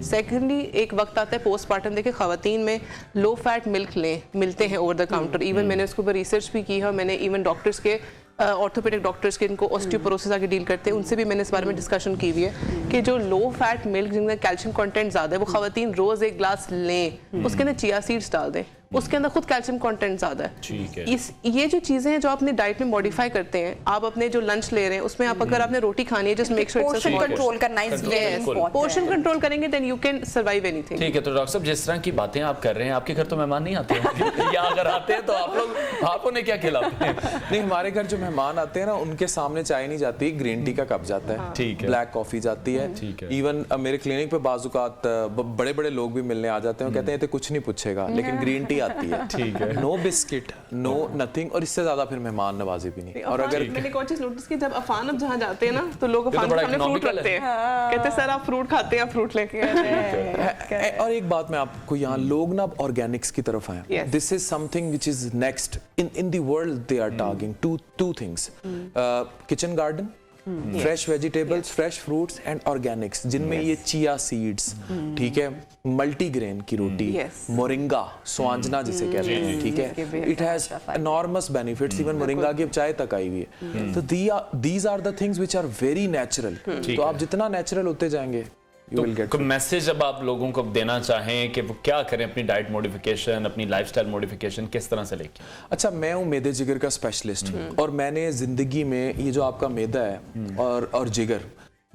सेकेंडली, एक वक्त आता है पोस्टमार्टम, देखिए खवातीन में लो फैट मिल्क मिलते हैं ओवर द काउंटर। इवन मैंने उसके ऊपर रिसर्च भी की है और मैंने इवन डॉक्टर्स के ऑर्थोपेडिक डॉक्टर्स के इनको ऑस्टियोपोरोसिस आके डील करते हैं, उनसे भी मैंने इस बारे में डिस्कशन की हुई है कि जो लो फैट मिल्क जिनमें कैल्शियम कंटेंट ज़्यादा है वो खवातीन रोज़ एक ग्लास लें, उसके अंदर चिया सीड्स डाल दें, उसके अंदर खुद कैल्शियम कंटेंट ज़्यादा है। ठीक है। ये जो चीज़ें हैं जो आप अपनी डाइट में मॉडिफाई करते हैं, आप अपने जो लंच ले रहे हैं उसमें आप अगर आपने रोटी खानी है, just make sure portion control करना is very important. Portion control करेंगे then you can survive anything. ठीक है, तो डॉक्टर साहब जिस तरह की बातें आप कर रहे हैं, आपके घर तो मेहमान नहीं आते हैं या अगर आते हैं तो आप उन्हें क्या खिलाते हैं? नहीं, हमारे घर जो मेहमान आते हैं ना उनके सामने चाय नहीं जाती, ग्रीन टी का कप जाता है, ठीक है, ब्लैक कॉफी जाती है। इवन मेरे क्लिनिक पे बाजुकात बड़े बड़े लोग भी मिलने आ जाते हैं, कहते हैं तो कुछ नहीं पूछेगा लेकिन ग्रीन टी आती है, ठीक है, नो बिस्किट नो नथिंग, और इससे ज्यादा फिर मेहमान नवाजी भी नहीं। और अगर मैंने एक और चीज नोटिस की, जब अफान अब जहाँ जाते हैं ना तो लोग अफान के सामने फ्रूट रखते हैं, कहते हैं सर आप फ्रूट खाते हैं, आप फ्रूट लेके आए। और एक बात मैं आपको, यहाँ लोग ना ऑर्गेनिक्स की तरफ आए। This is something which is next in the world. They are targeting two things, kitchen garden, fresh vegetables, fresh fruits and organics, जिनमें ये चिया सीड्स, ठीक है, मल्टीग्रेन की रोटी, मोरिंगा, स्वांजना जिसे कहते हैं, ठीक है, it has enormous benefits. Even moringa की अब चाय तक आई हुई है। तो these are the things which are very natural. तो आप जितना नेचुरल होते जाएंगे, तो मैसेज अब आप लोगों को देना चाहें कि वो क्या करें, अपनी डाइट मॉडिफिकेशन, अपनी लाइफस्टाइल मॉडिफिकेशन किस तरह से लेके? अच्छा, मैं हूँ मैदे जिगर का स्पेशलिस्ट और मैंने जिंदगी में ये जो आपका मैदा है और जिगर,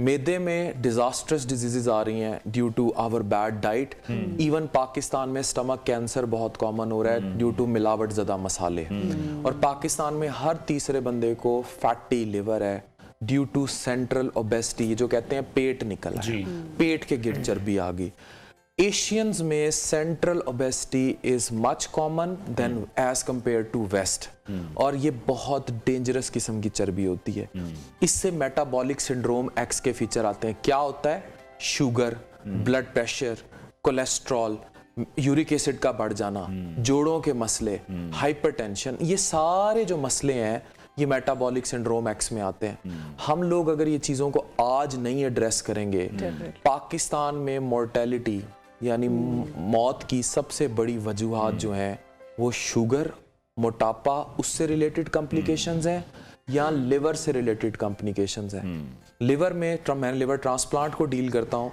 मैदे में डिजास्टर्स डिजीजेज आ रही हैं due to our bad diet. Even Pakistan में स्टमक कैंसर बहुत कॉमन हो रहा है ड्यू टू मिलावट ज़्यादा मसाले, और पाकिस्तान में हर तीसरे बंदे को फैटी लिवर है ड्यू टू सेंट्रल ओबेसिटी, जो कहते हैं पेट निकला है, पेट के गिर चर्बी आ गई। एशियंस में central obesity is much common than as compare to west, और ये बहुत डेंजरस किस्म की चर्बी होती है। इससे मेटाबॉलिक सिंड्रोम एक्स के फीचर आते हैं। क्या होता है? Sugar, blood pressure, cholesterol, uric acid का बढ़ जाना, जोड़ों के मसले, हाइपरटेंशन, ये सारे जो मसले हैं ये मेटाबॉलिक सिंड्रोम एक्स में आते हैं। हम लोग अगर ये चीज़ों को आज नहीं एड्रेस करेंगे, पाकिस्तान में मोर्टेलिटी यानी मौत की सबसे बड़ी वजूहात जो हैं वो शुगर, मोटापा, उससे रिलेटेड कॉम्प्लिकेशंस हैं या लिवर से रिलेटेड कॉम्प्लिकेशंस हैं। लिवर में मैं लिवर ट्रांसप्लांट को डील करता हूँ।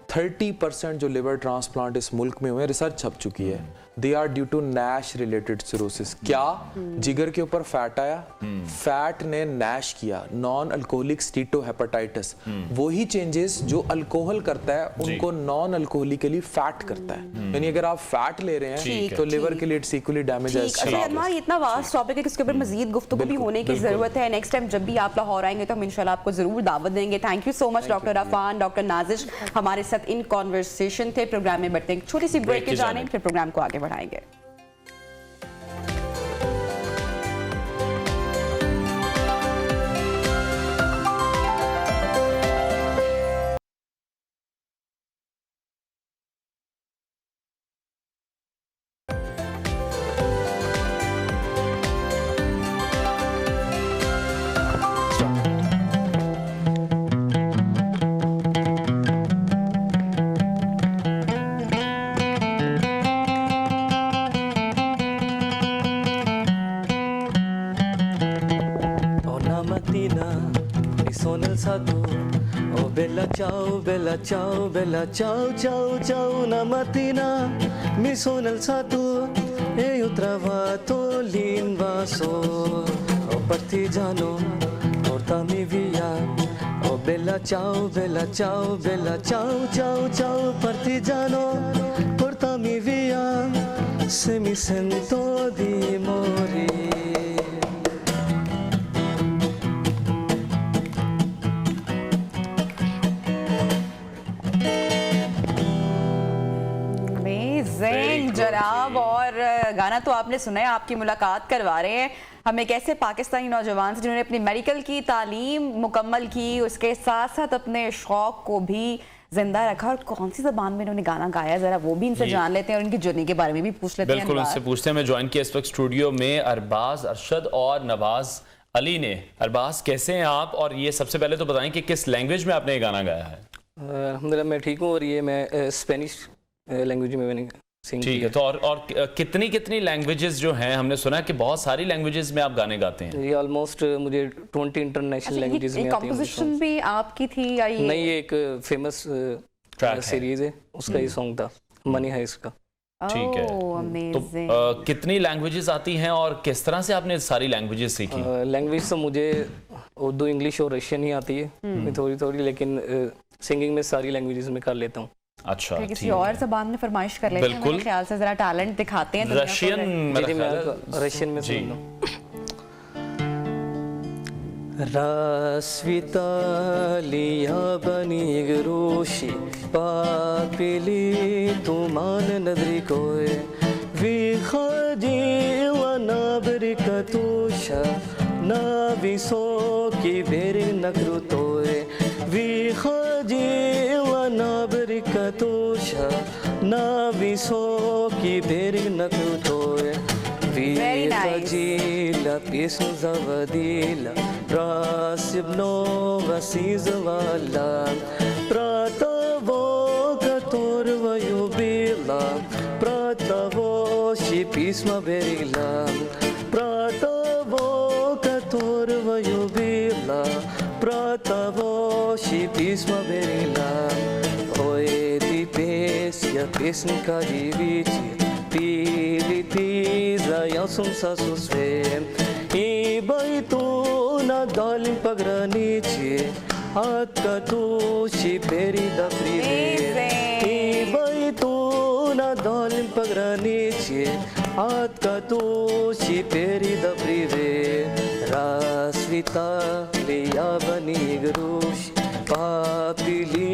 30% जो लिवर ट्रांसप्लांट इस मुल्क में हुए, रिसर्च छप चुकी है, they are due to NASH related cirrhosis. क्या? जिगर के ऊपर फैट आया, फैट ने नैश किया, नॉन अल्कोहलिक स्टीटोहेपेटाइटिस, वही चेंजेस जो अल्कोहल करता है उनको नॉन अल्कोहलिकली फैट करता है। यानी अगर आप फैट ले रहे हैं तो लिवर के लिए इट्स इक्वली डैमेज है। इतना वास्ट टॉपिक है कि इसके ऊपर मजीद गुफ्तगू भी होने की जरूरत है। नेक्स्ट टाइम जब भी आप लाहौर आएंगे तो हम इंशाल्लाह आपको जरूर दावत देंगे। Thank you so much doctor Afan, doctor Nazish हमारे साथ इन कॉन्वर्सेशन थे। प्रोग्राम में बढ़ते हैं छोटी सी ब्रेक के जाने, फिर प्रोग्राम को आगे बढ़ाएंगे। Bella ciao una mattina mi sono alzato e ho trovato l'invaso. Oh partigiano, portami via. Oh bella ciao partigiano, portami via se mi sento di morire. गाना तो आपने सुना है, आपकी मुलाकात करवा रहे हैं हम एक ऐसे पाकिस्तानी नौजवान से जिन्होंने अपनी मेडिकल की तालीम मुकम्मल की, उसके साथ साथ अपने शौक को भी जिंदा रखा। और कौन सी ज़बान में इन्होंने गाना गाया, जरा वो भी इनसे जान लेते हैं और इनकी जर्नी के बारे में भी पूछ लेते हैं। बिल्कुल, उनसे पूछते हैं। मैं ज्वाइन किया इस वक्त स्टूडियो में अरबाज अरशद और नवाज अली ने। अरबाज, कैसे हैं आप? और ये सबसे पहले तो बताएं कि किस लैंग्वेज में आपने ये गाना गाया है? अल्हम्दुलिल्लाह मैं ठीक हूँ, और ये मैं स्पेनिश लैंग्वेज में मैंने सिंग ठीक है। तो और कितनी लैंग्वेजेस जो हैं, हमने सुना है कि बहुत सारी लैंग्वेजेस में आप गाने गाते हैं? ये ऑलमोस्ट मुझे 20 इंटरनेशनल लैंग्वेजेस में आती है। कंपोजिशन भी आपकी थी या ये? नहीं, ये एक फेमस सीरीज है, उसका ही सॉन्ग था, मनी हाइस्ट का। ठीक है। तो कितनी लैंग्वेजेस आती हैं और किस तरह से आपने सारी लैंग्वेजेस सीखी? लैंग्वेज तो मुझे उर्दू, इंग्लिश और रशियन ही आती है थोड़ी थोड़ी, लेकिन सिंगिंग में सारी लैंग्वेजेस में कर लेता हूँ। अच्छा, किसी और ज़बान में फरमाइश कर लेते हैं, मेरे ख्याल से जरा टैलेंट दिखाते हैं। रशियन में सुन लो। Rasvitaliya bani grushi papili tuman nadrikoe vihaji wanabrikatusha naviso ki beri nakrutoe vihaji wanabrikatusha naviso ki beri nakrutoe vihajila pisnu zavadila Rasibno vasizvala Pratavo kator vayubila Pratavo shi pisma berila Pratavo kator vayubila Pratavo shi pisma berila Oe ti pesja pesnika divici Pili tiza jasum sa susvem I baitu na dalim pagranici Akatushi peri da prive I baitu na dalim pagranici Akatushi peri da prive Rasvita liya bani grush Papili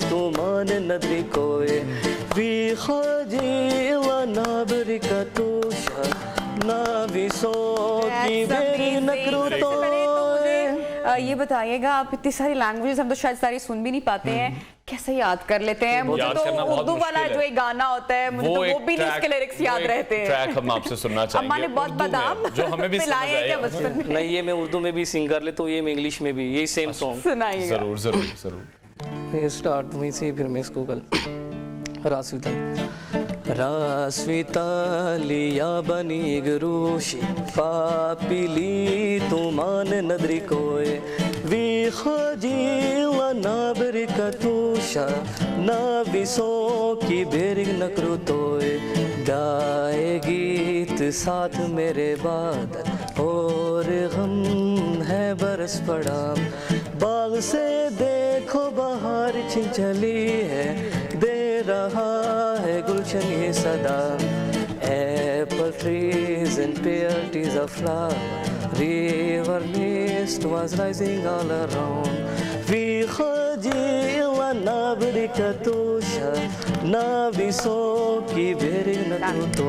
tuman nadrikoe Vihaji wa nabrikatusha ये बताइएगा, आप इतनी सारी लैंग्वेजेस हम तो शायद सारी सुन भी नहीं पाते हैं, कैसे याद कर लेते हैं? मुझे तो उर्दू वाला जो एक गाना होता है, मुझे तो वो भी नहीं इसके लिरिक्स याद रहते हैं। ट्रैक हम आपसे सुनना चाहेंगे। अम्मा ने बहुत बादाम जो हमें भी पिलाए हैं क्या बचपन में? नहीं, ये मैं उर्दू में भी सिंग कर लेता हूँ, ये मैं इंग्लिश में भी, यही सेम सॉन्ग। सुनाइएगा। जरूर जरूर जरूर। ये स्टार्ट वहीं से, फिर मैं इसको कल रास्विता Rasvitaliya bani grushi papili tuman nadrikoe vihaji wa nabrikatusha naviso ki berig nakrutoe gaye geet saath mere baadal aur gham hai baras pada बाग से देखो बाहर छिंचली है दे रहा है गुलशन ये सदा apple trees and pear trees are flower river mist was rising all around vihaji wa nabrikatusha naviso ki berig nakruto